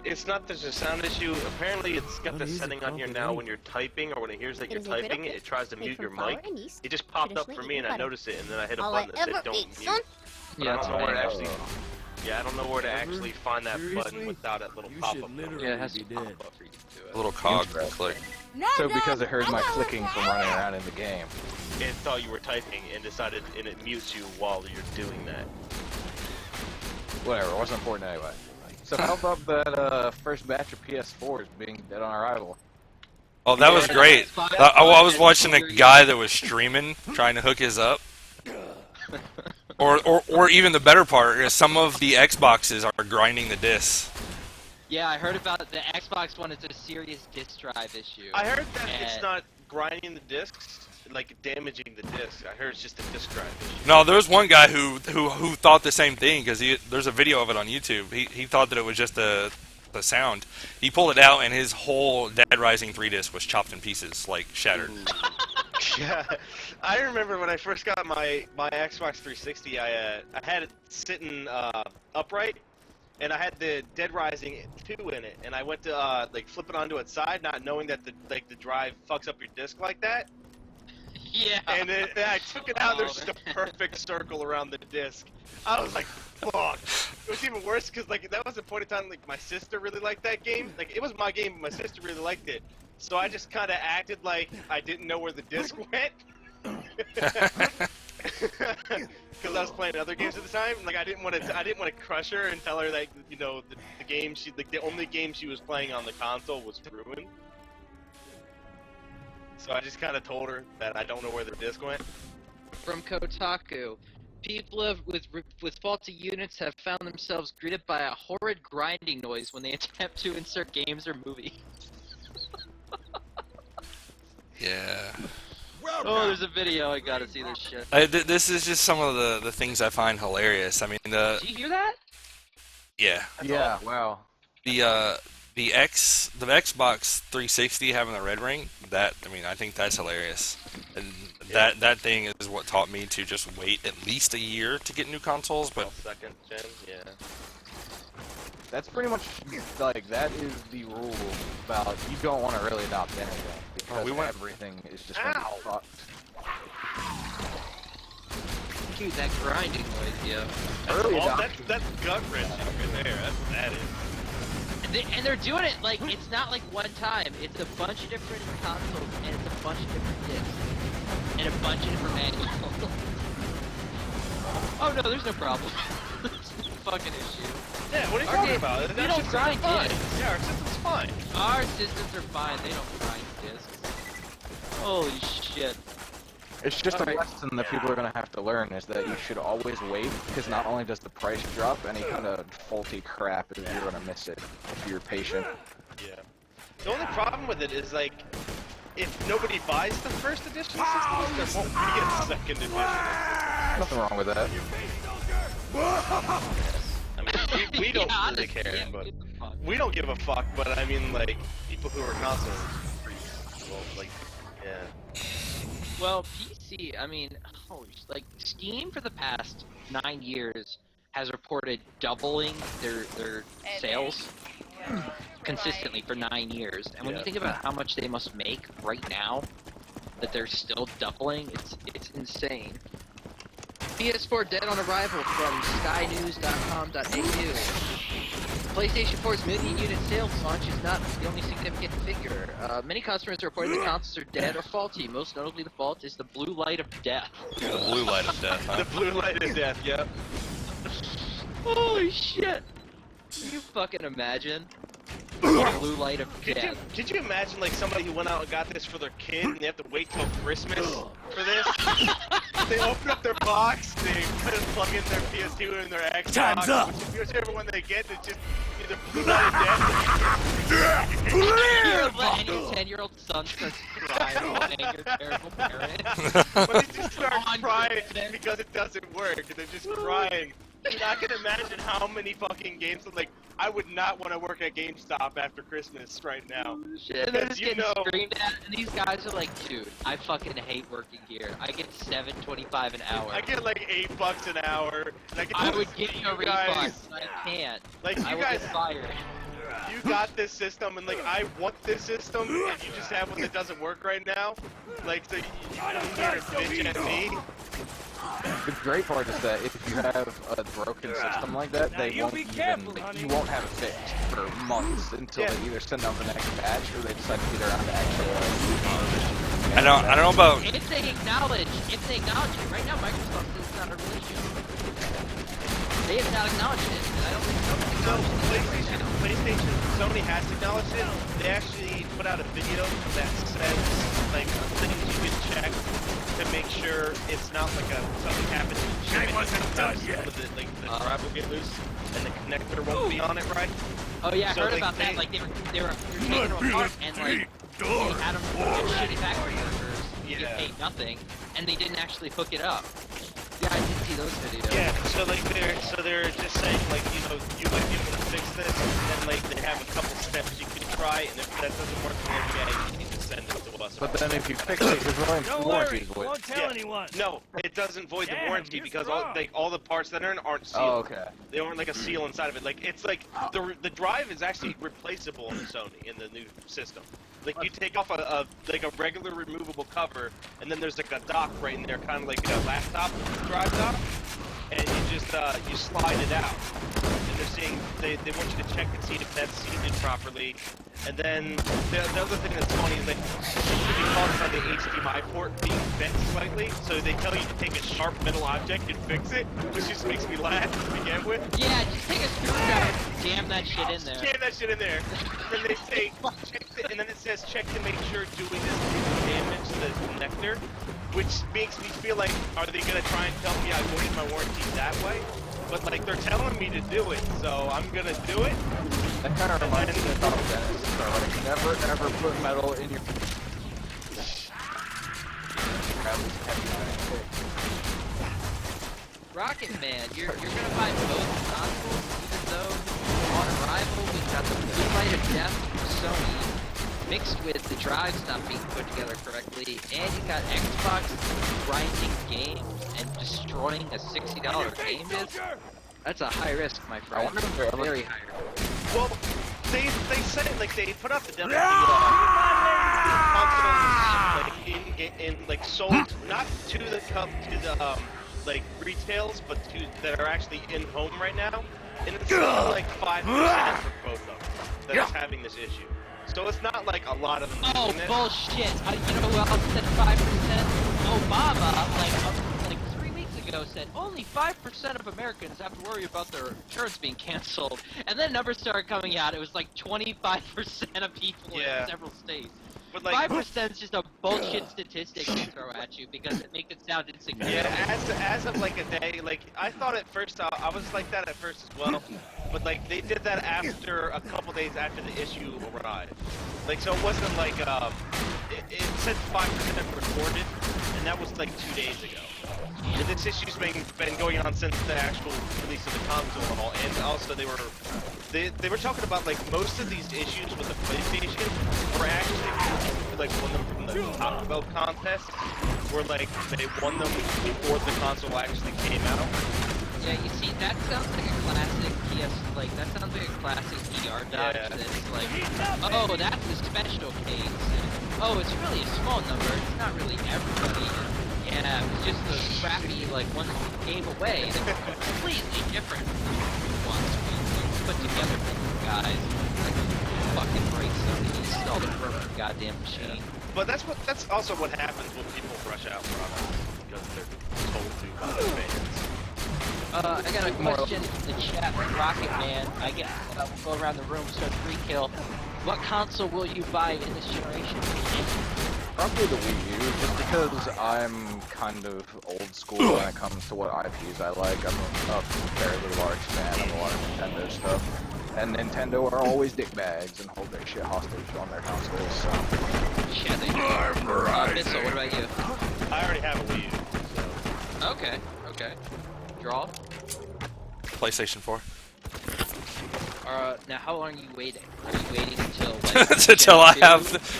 it's not there's a sound issue. Apparently it's got this setting on here now when you're typing or when it hears that you're typing, it tries to mute your mic. It just popped up for me and I noticed it, and then I hit a button that said don't mute. But I don't know where to actually. Yeah, I don't know where to actually find that button without that little pop-up. Yeah, it has to pop up for you to do it. A little cog click. So because it heard my clicking from running around in the game. It thought you were typing and decided, and it mutes you while you're doing that. Whatever, it wasn't important anyway. So how about that first batch of PS4s being dead on arrival? Oh, that was great. I was watching a guy that was streaming, trying to hook his up. Or even the better part is some of the Xboxes are grinding the discs. Yeah, I heard about the Xbox One. It's a serious disk drive issue. I heard that it's not grinding the discs, like damaging the disc. I heard it's just a disk drive issue. No, there was one guy who thought the same thing because there's a video of it on YouTube. He thought that it was just the sound. He pulled it out and his whole Dead Rising 3 disc was chopped in pieces, like shattered. Yeah, I remember when I first got my Xbox 360. I had it sitting upright, and I had the Dead Rising 2 in it, and I went to like flip it onto its side, not knowing that the drive fucks up your disc like that. Yeah. And I took it out. There's just a perfect circle around the disc. I was like, fuck. It was even worse because like that was the point in time like my sister really liked that game. Like it was my game, but my sister really liked it. So I just kind of acted like I didn't know where the disc went. Because I was playing other games at the time. Like I didn't want to crush her and tell her that the game the only game she was playing on the console was ruined. So I just kind of told her that I don't know where the disc went. From Kotaku, people with faulty units have found themselves greeted by a horrid grinding noise when they attempt to insert games or movies. Yeah. Oh, there's a video. I gotta see this shit. This is just some of the things I find hilarious. I mean, Did you hear that? Yeah. Yeah. Wow. The Xbox 360 having the red ring. I think that's hilarious. And that thing is what taught me to just wait at least a year to get new consoles. But second gen, yeah. That's pretty much like that is the rule about you don't want to really adopt anything because everything is just going to be fucked. Dude, that grinding noise, yeah. That's gut wrenching right there. That's what that is. And they're doing it like it's not like one time. It's a bunch of different consoles and it's a bunch of different discs and a bunch of different manuals. Oh no, there's no problem. There's no fucking issue. Yeah, what are you talking about? We don't grind discs. Yeah, our system's fine. Our systems are fine. They don't grind discs. Holy shit. It's just a lesson that people are going to have to learn is that you should always wait because not only does the price drop, any kind of faulty crap is you're going to miss it if you're patient. Yeah. The only problem with it is like if nobody buys the first edition system, there won't be a second edition. Nothing wrong with that. I mean, we don't Yeah, really care, yeah, but give a fuck. we don't give a fuck. But I mean, like people who are console freaks, well, like, yeah. Well, PC, I mean, like Steam for the past 9 years has reported doubling their sales consistently for 9 years. And when you think about how much they must make right now, that they're still doubling, it's insane. PS4 dead on arrival from skynews.com.au. PlayStation 4's million-unit sales launch is not the only significant figure. Many customers are reporting the consoles are dead or faulty. Most notably, the fault is the blue light of death. The blue light of death, huh? The blue light of death. Yep. Holy shit! Can you fucking imagine? The blue light of death. Could you imagine like somebody who went out and got this for their kid and they have to wait till Christmas for this? They open up their box, they plug in their PS2 and their Xbox. Time's up. Whichever one they get, it's just either blue light of death. And your 10-year-old son starts crying while you're a terrible parent. But they just start crying because it doesn't work. They're just crying. Dude, I can imagine how many fucking games, like, I would not want to work at GameStop after Christmas right now. Shit, they're just You getting know- screamed at, and these guys are like, dude, I fucking hate working here. I get $7.25 an hour. I get like $8 an hour. And I would give you a refund, but I can't. Like, I you will guys, get fired. you got this system, and like, I want this system, and you just have one that doesn't work right now. Like, so you come here and bitch at me. The great part is that if you have a broken system like that, they you won't be even, careful, honey. you won't have it fixed for months until they either send out the next batch or they decide to get around to actually I don't know about. If they acknowledge it, right now Microsoft says it's not a real issue. They have not acknowledged it, and I don't think So, PlayStation, Sony has acknowledged it. They actually put out a video that says, like, things you can check to make sure it's not like something happens. I wasn't done yet. The drive will get loose, and the connector won't be on it right. Oh yeah, I So, heard like, about that. Like they were taking them apart, and like they had them get shitty factory workers, get paid nothing, and they didn't actually hook it up. Yeah, I did see those videos. Yeah, so like they're just saying like, you know, you might be able to fix this, and then like they have a couple steps you can try, and if that doesn't work, then yeah, you need to send it to us. But then if you fix it, your Don't warranty worry, is void. won't tell anyone. No, it doesn't void the Damn, warranty you're because strong. all the parts that are in aren't sealed. Oh, okay. They aren't like a seal inside of it. Like it's like the drive is actually replaceable in the Sony in the new system. Like you take off a regular removable cover, and then there's like a dock right in there, kind of like a laptop drive dock, and you just you slide it out. And they're seeing they want you to check and see if that's seated properly. And then the other thing that's funny is that you can cause by the HDMI port being bent slightly, so they tell you to take a sharp metal object and fix it, which just makes me laugh to begin with. Yeah, just take a screwdriver, jam that shit in there. Jam that shit in there. Then they say, and then it says check to make sure doing this will damage the connector, which makes me feel like, are they gonna try and tell me I voided my warranty that way? But like they're telling me to do it, so I'm gonna do it. That kind of reminds me of Dennis. So like, never ever put metal in your. Rocket Man, you're gonna buy both consoles, even though on arrival we've got the blue light of death from Sony, mixed with the drives not being put together correctly, and you got Xbox grinding games and destroying a $60 game disc. That's a high risk, my friend. I wonder if they're ever- Very high risk. Well, they said it like they put out the demo consoles in like sold not to the like retails, but to that are actually in home right now, and it's only like 5% for both of them that is having this issue. So it's not like a lot of them. Oh, using it. bullshit. You know who else said 5%? Obama, like 3 weeks ago, said only 5% of Americans have to worry about their insurance being canceled. And then numbers started coming out. It was like 25% of people in several states. But like 5% is just a bullshit statistic they throw at you because it makes it sound insignificant. Yeah, as of like a day, like I thought at first, I was like that at first as well, but like they did that after a couple days after the issue arrived. Like so it wasn't like it said 5% recorded, and that was like 2 days ago. And this issue's been going on since the actual release of the console and all. And also they were talking about like most of these issues with the PlayStation were actually like won them from the Taco Bell contest, where like they won them before the console actually came out. Yeah, you see, that sounds like a classic PS, like, that sounds like a classic PR dodge. Yeah. That's like, oh, that's a special case. And, oh, it's really a small number. It's not really everybody. And, yeah, it was just those crappy, like, ones we gave away. They were completely different ones we put together for you guys. Like, fucking break something. Install the perfect goddamn machine. But that's also what happens when people rush out products, because they're told to by their fans. I got a question in the chat from Rocket Man. I guess we'll go around the room, start free kill. What console will you buy in this generation? Probably the Wii U, just because I'm kind of old school when it comes to what IPs I like. I'm a fairly large fan of a lot of Nintendo stuff. And Nintendo are always dickbags and hold their shit hostage on their consoles, so... Yeah, they do. Missile, what about you? I already have a Wii U, so... Okay. Draw? PlayStation 4. Now how long are you waiting? Are you waiting until like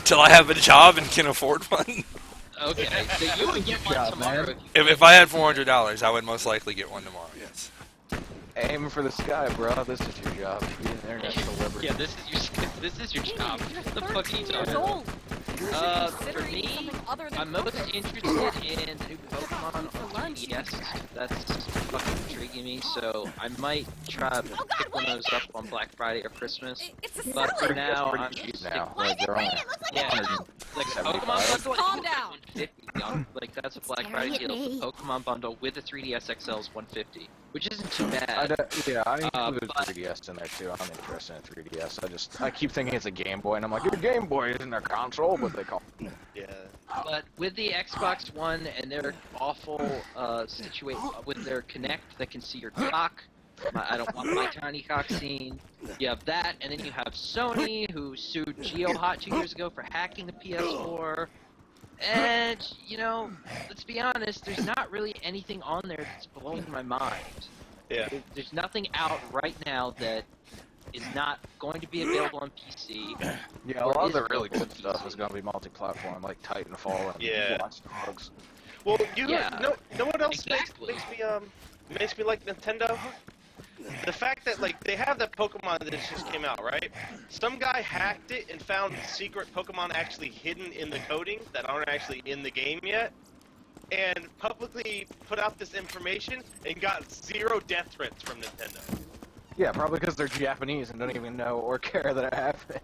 till I have a job and can afford one? Okay, so you would get one tomorrow If I had $400, I would most likely get one tomorrow. Yes. Aim for the sky, bro. This is your job. Be an internet celebrity. Yeah, this is your job. The fuck are you talking about? For me, I'm most interested in the new Pokemon on 3DS. That's fucking intriguing me, so I might try to pick one of those up on Black Friday or Christmas. But for now, I'm just now. Like, they're on like a Pokemon bundle. Calm down. 150, like that's a Black Friday deal. The Pokemon bundle with the 3DS XL is 150, which isn't too bad. I included 3DS in there too. I'm interested in 3DS. I keep thinking it's a Game Boy, and I'm like, your Game Boy isn't a console, but they call it. Yeah. But with the Xbox One and their awful situation with their Kinect that can see your cock, I don't want my tiny cock seen. You have that, and then you have Sony, who sued GeoHot 2 years ago for hacking the PS4. And, you know, let's be honest, there's not really anything on there that's blowing my mind. Yeah. There's nothing out right now that is not going to be available on PC. Yeah, a lot of the really good stuff is going to be multi-platform, like Titanfall and Watch Dogs. Well, know what else Exactly. makes me like Nintendo? The fact that, like, they have that Pokemon that just came out, right? Some guy hacked it and found secret Pokemon actually hidden in the coding that aren't actually in the game yet, and publicly put out this information and got 0 death threats from Nintendo. Yeah, probably because they're Japanese and don't even know or care that it happened.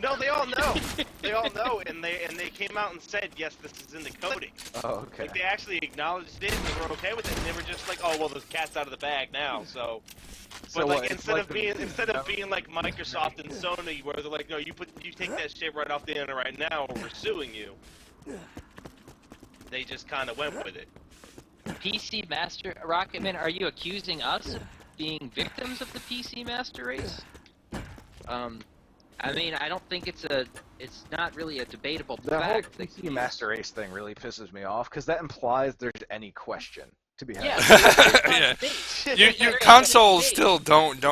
No, they all know. They all know, and they came out and said, yes, this is in the coding. Oh, okay. Like, they actually acknowledged it, and they were okay with it, and they were just like, oh, well, the cat's out of the bag now, so... But like, instead of being like Microsoft and Sony, where they're like, no, you take that shit right off the internet right now, or we're suing you. They just kind of went with it. PC Master Rocketman, are you accusing us of being victims of the PC Master Race? I mean, I don't think it's not really a debatable fact. The whole PC Master Race thing really pisses me off, because that implies there's any question to be had. Yeah. Your consoles still don't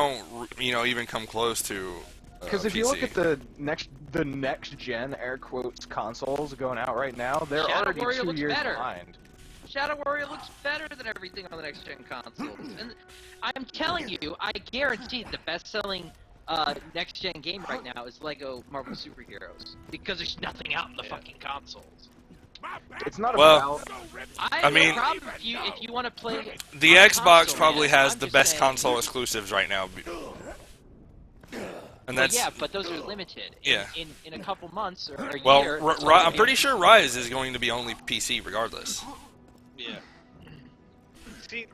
even come close to. Because if PC. you look at the next gen air quotes consoles going out right now, they're already 2 years behind. Shadow Warrior looks better than everything on the next gen consoles, and I'm telling you, I guarantee the best-selling next gen game right now is Lego Marvel Superheroes, because there's nothing out in the fucking consoles. It's not about. I mean, if you want to play the Xbox console, probably man, has I'm the just best saying, console exclusives right now. And that's yeah, but those are limited. Yeah. In a couple months or a year. Well, I'm pretty sure Rise is going to be only PC regardless. Yeah. See,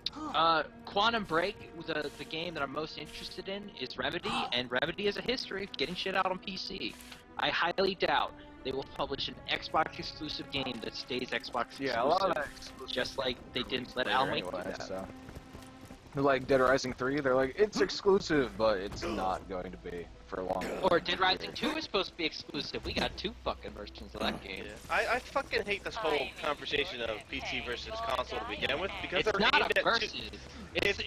Quantum Break, the game that I'm most interested in, is Remedy, and Remedy has a history of getting shit out on PC. I highly doubt they will publish an Xbox exclusive game that stays Xbox exclusive. Yeah, a lot of that exclusive. Just like they didn't let Alan Wake do that. So. Like Dead Rising 3, they're like, it's exclusive, but it's not going to be for long. Or Dead Rising 2 is supposed to be exclusive. We got 2 fucking versions of that game. Yeah. I fucking hate this whole conversation of PC versus console to begin with because It's they're not aimed a at versus.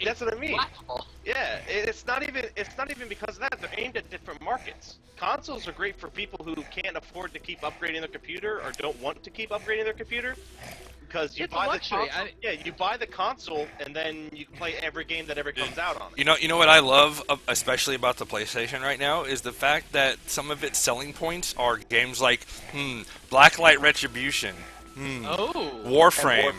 that's what I mean. Blackball. Yeah, it's not even because of that. They're aimed at different markets. Consoles are great for people who can't afford to keep upgrading their computer or don't want to keep upgrading their computer. Because you It's a buy the luxury. console, you buy the console and then you can play every game that ever comes out on it. You know what I love, especially about the PlayStation right now, is the fact that some of its selling points are games like Blacklight Retribution, Oh. Warframe,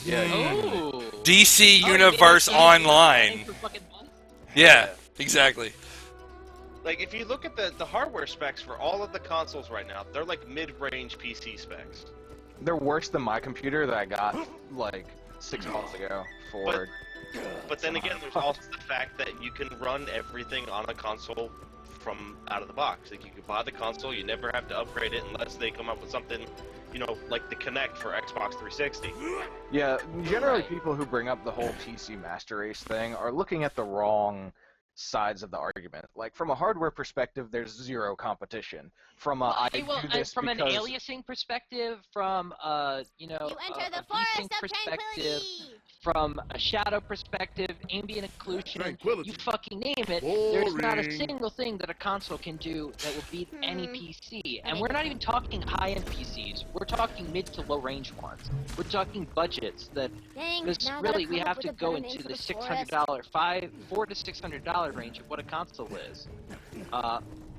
Yeah. Oh. DC Oh, Universe you mean like Online. for fucking money? Yeah, exactly. Like, if you look at the hardware specs for all of the consoles right now, they're like mid-range PC specs. They're worse than my computer that I got, like, 6 months ago for... But then again, there's also the fact that you can run everything on a console from out of the box. Like, you can buy the console, you never have to upgrade it unless they come up with something, you know, like the Kinect for Xbox 360. Yeah, generally people who bring up the whole PC Master Race thing are looking at the wrong sides of the argument. Like, from a hardware perspective, there's zero competition. From a From an aliasing perspective, from you know, You enter the a forest VSync of perspective, tranquility. from a shadow perspective, ambient occlusion, Tranquility. you fucking name it. There's not a Boring. single thing that a console can do that will beat any PC. And we're not even talking high-end PCs. We're talking mid to low-range ones. We're talking budgets that, Dang, because now I really gotta we come have up to with a go better name into for the the forest. $400 to $600 range of what a console is.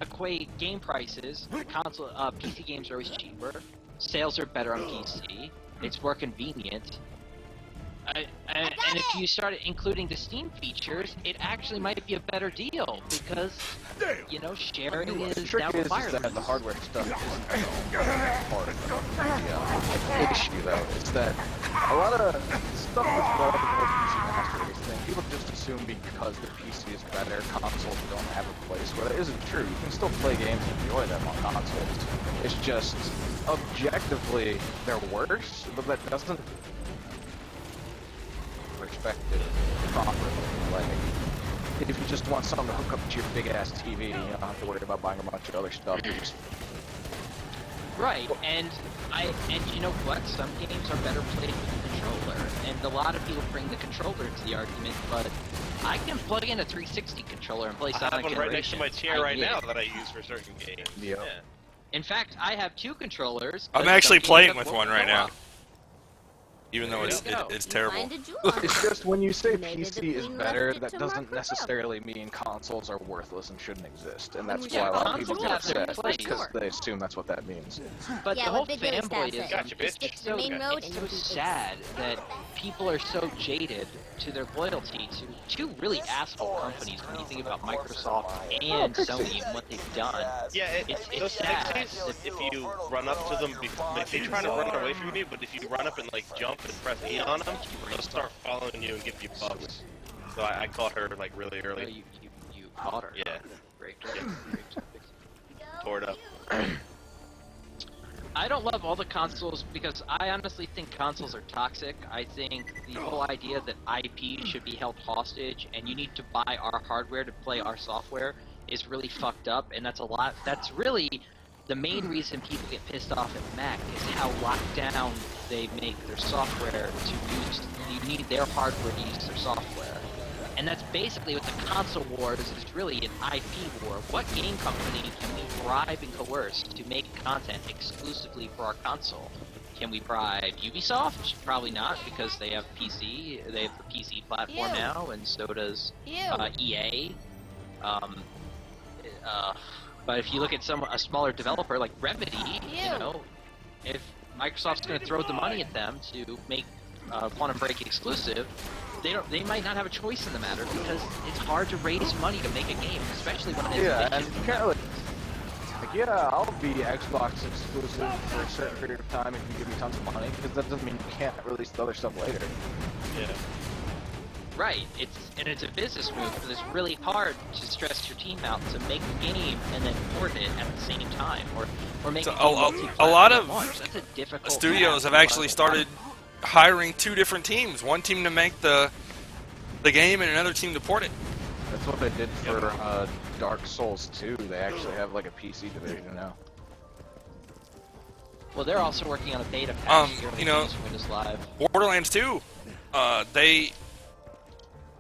Equate game prices. Console PC games are always cheaper. Sales are better on PC. It's more convenient. And if you start including the Steam features, it actually might be a better deal because, you know, sharing is The trick now is required. that the hardware stuff isn't part of the issue, though. It's that a lot of stuff that's brought up in the whole PC Master Race thing, people just assume because the PC is better, consoles don't have a place. Well, that isn't true. You can still play games and enjoy them on consoles. It's just, objectively, they're worse, but that doesn't perspective properly. Like, if you just want something to hook up to your big ass TV, you don't have to worry about buying a bunch of other stuff. You just Right, and you know what? Some games are better played with a controller, and a lot of people bring the controller into the argument, but I can plug in a 360 controller and play I Sonic have one right next to my Generations. chair right get now it. that I use for certain games. Yeah. In fact, I have 2 controllers. I'm but actually some games playing have with both one right now, co-op. even though it's There you go. it's You terrible. find a jewel. It's just when you say Maybe the PC is queen better, left it that to doesn't mark her necessarily mean consoles are worthless and shouldn't exist, and that's Yeah, why a lot of people consoles get have their upset place. because they assume that's what that means. But Yeah, the what whole Big Willie Stab fanboyism said. Gotcha, bitch. Stick to the so, main road it's and so you'll be sad that people are so jaded to their loyalty to 2 really asshole companies when you think about Microsoft and Sony and what they've done. Yeah, It's those sad. Pixies, if you run up to them, like, they try to run away from you, but if you run up and like jump and press E on them, they'll start following you and give you buffs. So I caught her like really Oh, early, you caught her. Yeah. Great. tore it up. I don't love all the consoles because I honestly think consoles are toxic. I think the whole idea that IP should be held hostage and you need to buy our hardware to play our software is really fucked up, and that's really the main reason people get pissed off at Mac is how locked down they make their software to use. You need their hardware to use their software. And that's basically what the console wars is really an IP war. What game company can we bribe and coerce to make content exclusively for our console? Can we bribe Ubisoft? Probably not, because they have PC. They have the PC platform Ew. now, and so does Ew. EA. But if you look at a smaller developer like Remedy, you Ew. know, if Microsoft's going to throw the money at them to make Quantum Break exclusive, they might not have a choice in the matter because it's hard to raise money to make a game, especially when it's Yeah, and you can't really... Like, yeah, I'll be Xbox exclusive for a certain period of time if you give me tons of money, because that doesn't mean you can't release the other stuff later. Yeah. Right, it's a business move, but it's really hard to stress your team out to make the game and then port it at the same time, or make So a game a multi-platform lot at of once. That's a difficult studios task have for a lot actually of started hiring 2 different teams. One team to make the the game and another team to port it. That's what they did for Dark Souls 2. They actually have like a PC division now. Well, they're also working on a beta patch here you know, Windows Live. Borderlands 2, the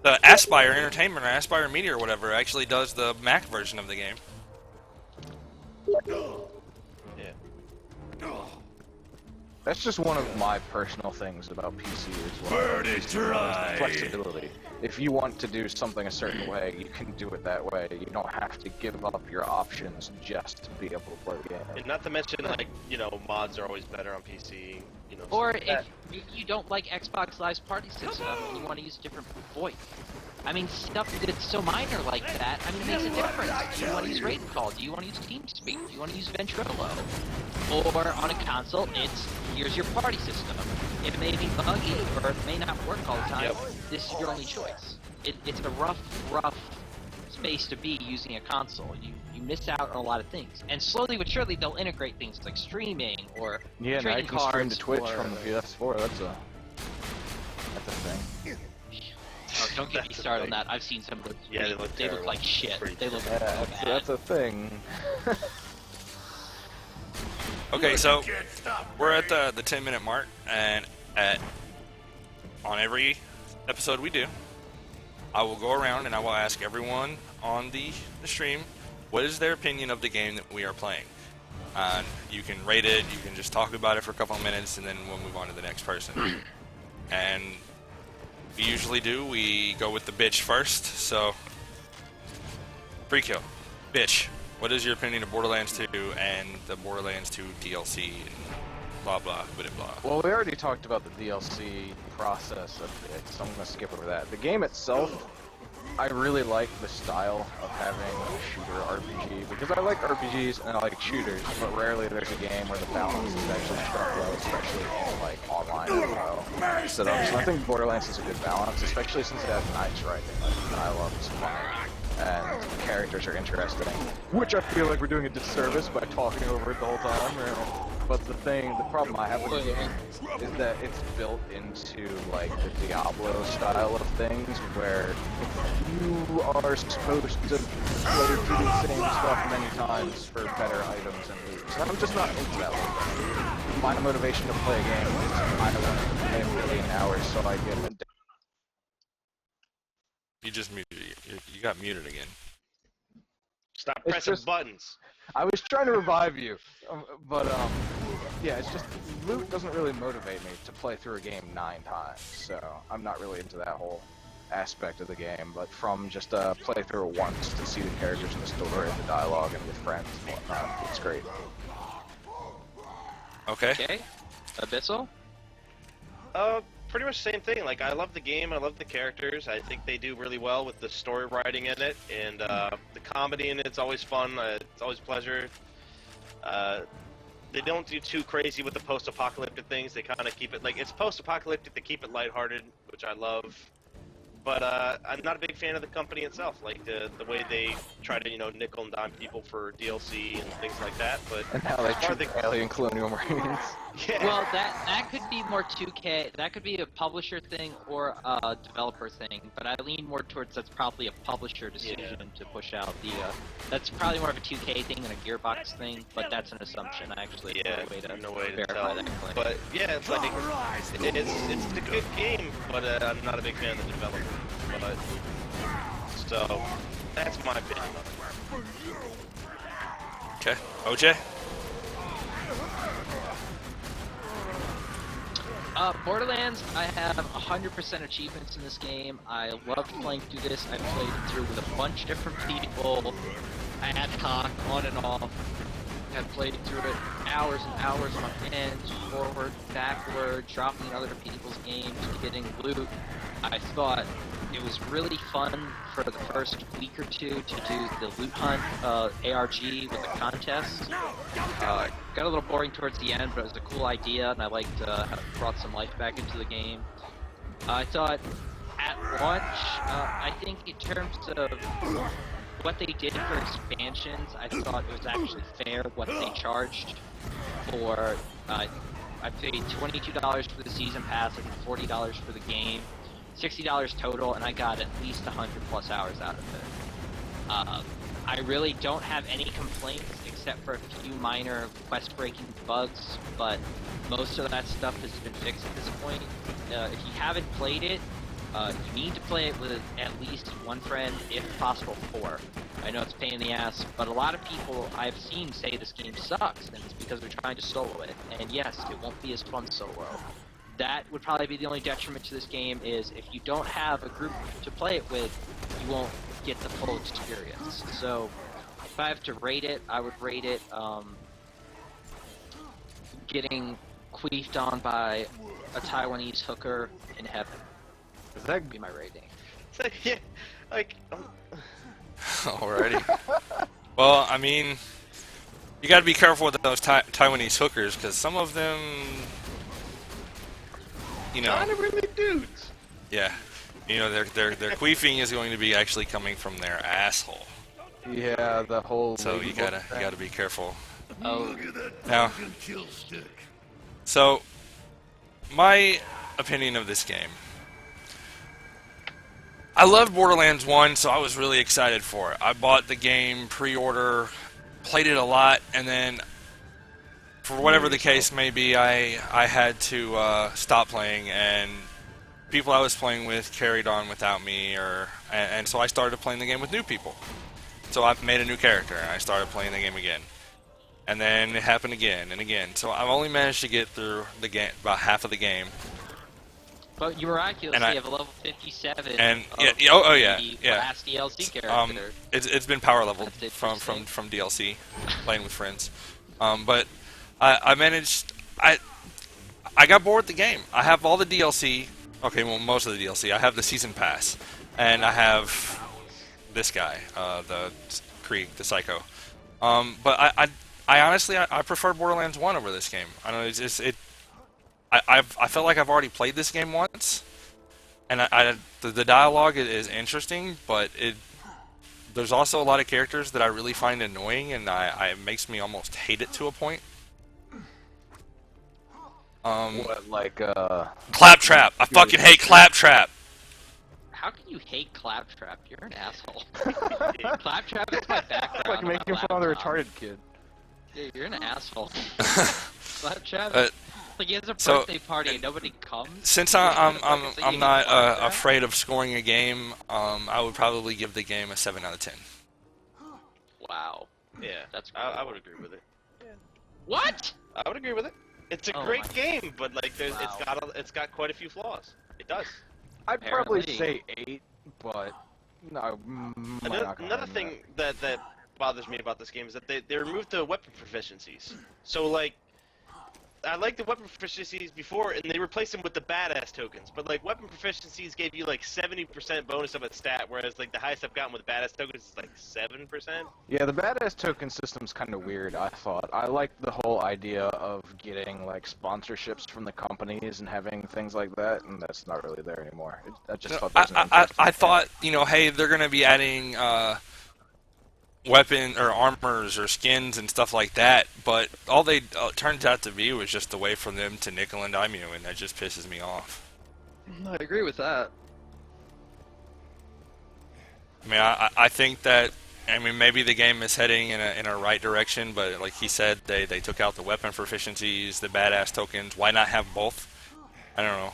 Aspire Entertainment or Aspire Media or whatever actually does the Mac version of the game. That's just one of my personal things about PC as well. Is the flexibility. If you want to do something a certain way, you can do it that way. You don't have to give up your options just to be able to play the game. And not to mention, like, you know, mods are always better on PC. You know, Or if you don't like Xbox Live's party system and you want to use a different VoIP. I mean, stuff that's so minor like that, I mean, it makes a difference. Do you want to use Raiden Call? Do you want to use TeamSpeak? Do you want to use Ventrilo? Or on a console, it's, here's your party system. It may be buggy, or it may not work all the time. Yep. This is your only choice. It's a rough space to be using a console. You miss out on a lot of things. And slowly but surely, they'll integrate things like streaming or Yeah, now you trading can stream to cards Twitch or... from the PS4. That's a thing. Oh, don't get me started on that. I've seen some of those. Yeah, they look terrible. like shit. They look Yeah, so bad. that's a thing. Okay, so we're at the 10-minute mark, and on every episode we do, I will go around and I will ask everyone on the stream what is their opinion of the game that we are playing. You can rate it, you can just talk about it for a couple of minutes, and then we'll move on to the next person. And we usually do, we go with the bitch first, so pre-kill. Bitch, what is your opinion of Borderlands 2 and the Borderlands 2 DLC and blah blah blah blah? Well, we already talked about the DLC process a bit, so I'm going to skip over that. The game itself, I really like the style of having a shooter RPG, because I like RPGs and I like shooters, but rarely there's a game where the balance is actually struck well, especially in like online setups. So I think Borderlands is a good balance, especially since it has nice writing. Like, the dialogue is funny, and the characters are interesting, which I feel like we're doing a disservice by talking over it the whole time. But the problem I have with the game is that it's built into like the Diablo style of things, where you are supposed to play through the same stuff many times for better items and loot. So I'm just not into that one. My motivation to play a game is I want to play a million hours so I get a... You just muted. You got muted again. Stop pressing buttons. I was trying to revive you, but yeah, it's just loot doesn't really motivate me to play through a game 9 times, so I'm not really into that whole aspect of the game. But from just play through it once to see the characters in the story and the dialogue and with friends and whatnot, it's great. Okay. Abyssal? Pretty much the same thing. Like, I love the game, I love the characters. I think they do really well with the story writing in it, and the comedy in it's always fun. It's always a pleasure. They don't do too crazy with the post-apocalyptic things. They kind of keep it, like, it's post-apocalyptic, they keep it lighthearted, which I love. But I'm not a big fan of the company itself, like the way they try to, you know, nickel and dime people for DLC and things like that. But and how they treat the alien colonial marines. Yeah. Well, that could be more 2K. That could be a publisher thing or a developer thing. But I lean more towards that's probably a publisher decision to push out the. That's probably more of a 2K thing than a Gearbox thing. But that's an assumption. Actually, no way to verify tell. that claim. But yeah, it's like it's a good game, but I'm not a big fan of the developer. But so that's my opinion. Okay, OJ. Borderlands, I have 100% achievements in this game. I loved playing through this. I played it through with a bunch of different people. I had hoc, on and off. I played through it hours and hours on end, forward, backward, dropping in other people's games, getting loot. I thought it was really fun for the first week or two to do the loot hunt ARG with the contest. Got a little boring towards the end, but it was a cool idea, and I liked how it brought some life back into the game. I thought at launch, I think in terms of what they did for expansions, I thought it was actually fair what they charged for. I paid $22 for the season pass and $40 for the game. $60 total, and I got at least 100+ hours out of it. I really don't have any complaints except for a few minor quest-breaking bugs, but most of that stuff has been fixed at this point. If you haven't played it, you need to play it with at least one friend, if possible 4. I know it's a pain in the ass, but a lot of people I've seen say this game sucks, and it's because they're trying to solo it. And yes, it won't be as fun solo. That would probably be the only detriment to this game, is if you don't have a group to play it with, you won't get the full experience. So, if I have to rate it, I would rate it, getting queefed on by a Taiwanese hooker in heaven. That would be my rating. It's like, yeah, like, Alrighty. Well, I mean, you gotta be careful with those Taiwanese hookers, because some of them, you know, kind of really dudes. yeah, you know, their queefing is going to be actually coming from their asshole. Yeah, the whole. So you gotta be careful. Oh, Now, so my opinion of this game. I loved Borderlands 1, so I was really excited for it. I bought the game pre-order, played it a lot, and then, for whatever the case may be, I had to stop playing, and people I was playing with carried on without me, and so I started playing the game with new people. So I made a new character, and I started playing the game again. And then it happened again and again. So I've only managed to get through the game, about half of the game. but you miraculously have a level 57 and of yeah, the last DLC character. It's been power leveled from DLC, playing with friends. But I managed. I got bored with the game. I have all the DLC. Okay, well, most of the DLC. I have the season pass, and I have this guy, the Krieg, the Psycho. But I honestly I prefer Borderlands 1 over this game. I don't know. I felt like I've already played this game once, and the dialogue is interesting, but there's also a lot of characters that I really find annoying, and it makes me almost hate it to a point. What, like, Claptrap! I fucking hate Claptrap! How can you hate Claptrap? You're an asshole. Claptrap is my background. like making fun of the retarded kid. Yeah, you're an asshole. Claptrap. Like he has a So, birthday party and nobody comes. Since I'm not afraid of scoring a game, I would probably give the game a 7 out of 10. Wow. Yeah, That's I would agree with it. Yeah. What? I would agree with it. It's a great game, but like it's got quite a few flaws. It does. I'd probably say 8, but no. Another thing that bothers me about this game is that they removed the weapon proficiencies. So like, I liked the weapon proficiencies before, and they replaced them with the badass tokens. But like, weapon proficiencies gave you like 70% bonus of a stat, whereas like the highest I've gotten with badass tokens is like 7%. Yeah, the badass token system's kind of weird, I thought. I liked the whole idea of getting like sponsorships from the companies and having things like that, and that's not really there anymore. I just thought that was an I thought, you know, hey, they're gonna be adding weapon or armors or skins and stuff like that, but all they turned out to be was just a way for them to nickel and dime you, and that just pisses me off. I agree with that. I mean, I think that, I mean, maybe the game is heading in a right direction, but like he said, they took out the weapon proficiencies, the badass tokens. Why not have both? I don't know.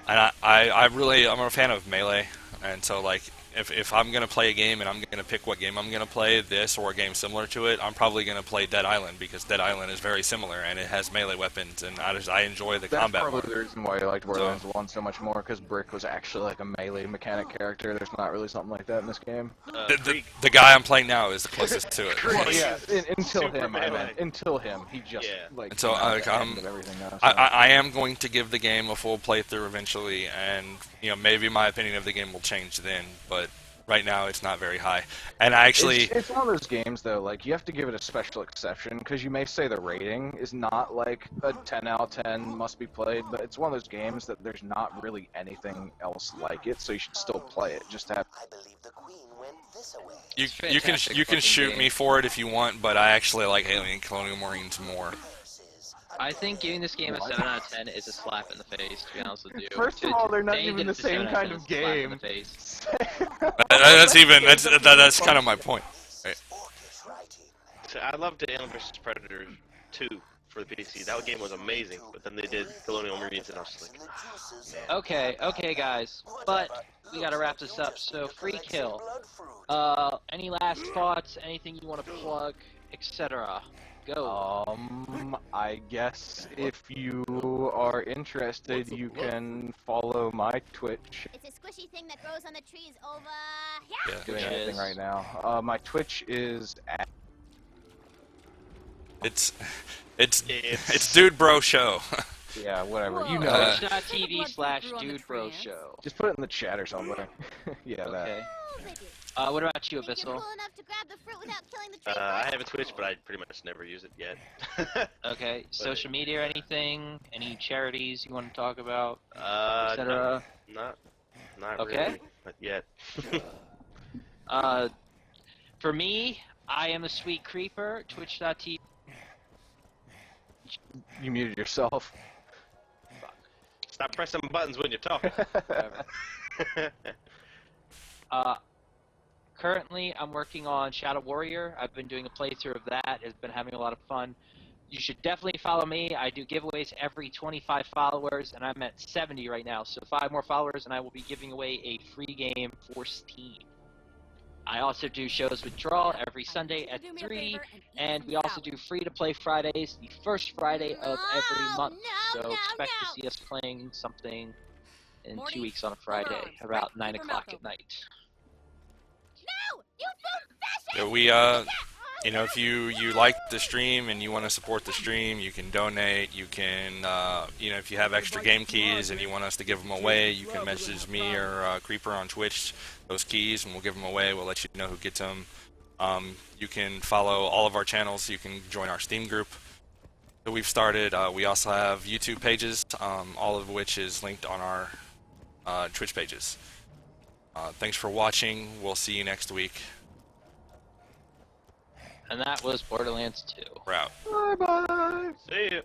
And I'm a fan of Melee, and so like, if I'm going to play a game and I'm going to pick what game I'm going to play, this or a game similar to it, I'm probably going to play Dead Island, because Dead Island is very similar and it has melee weapons, and I enjoy the combat more. That's probably the reason why I liked Borderlands 1 so much more, because Brick was actually like a melee mechanic character. There's not really something like that in this game. The guy I'm playing now is the closest to it. Well, yeah, until him, until him, he just like. And so everything now, so. I am going to give the game a full playthrough eventually, and you know, maybe my opinion of the game will change then, but right now it's not very high. And I actually, it's one of those games though, like you have to give it a special exception, because you may say the rating is not like a 10 out of 10 must be played, but it's one of those games that there's not really anything else like it, so you should still play it. Just to have. I believe the queen went this way. You can shoot me for it if you want, but I actually like Alien Colonial Marines more. I think giving this game a 7 out of 10 is a slap in the face, to be honest with you. First of all, they're not Saying even that the it's a 7 same out kind 10 of is a slap in game. the face. That's kind of my point. Right. So I loved Alien vs Predator 2 for the PC. That game was amazing, but then they did Colonial Marines, and I was just like, Okay, guys, but we gotta wrap this up. So, free kill. Any last thoughts? Anything you want to plug, etc.? Go. I guess if you are interested, you can follow my Twitch. It's a squishy thing that grows on the trees over here. Yeah. Doing Which anything is? right now. My Twitch is at It's Dude Bro Show. yeah, whatever. You Whoa. know it. Twitch.tv/DudeBroShow. Just put it in the chat or something. Yeah, that. Okay. Oh, thank you. What about you, Think you're Abyssal? cool enough to grab the fruit without killing the tree I first? have a Twitch, but I pretty much never use it yet. Okay. Social media or anything? Any charities you want to talk about, No, etc.? not Okay. really, not yet. For me, I am a sweet creeper. Twitch.tv. You muted yourself. Stop pressing buttons when you're talking. Currently, I'm working on Shadow Warrior. I've been doing a playthrough of that. It's been having a lot of fun. You should definitely follow me. I do giveaways every 25 followers, and I'm at 70 right now. So 5 more followers, and I will be giving away a free game for Steam. I also do shows with Draw every Sunday at 3, and we also do free-to-play Fridays, the first Friday of every month. So expect to see us playing something in 2 weeks on a Friday, about 9 o'clock at night. No! You fool Yeah, we you know, if you like the stream and you want to support the stream, you can donate. You can you know, if you have extra game keys and you want us to give them away, you can message me or Creeper on Twitch those keys, and we'll give them away. We'll let you know who gets them. You can follow all of our channels. You can join our Steam group that we've started. We also have YouTube pages, all of which is linked on our Twitch pages. Thanks for watching. We'll see you next week. And that was Borderlands 2. We're out. Bye bye. See ya.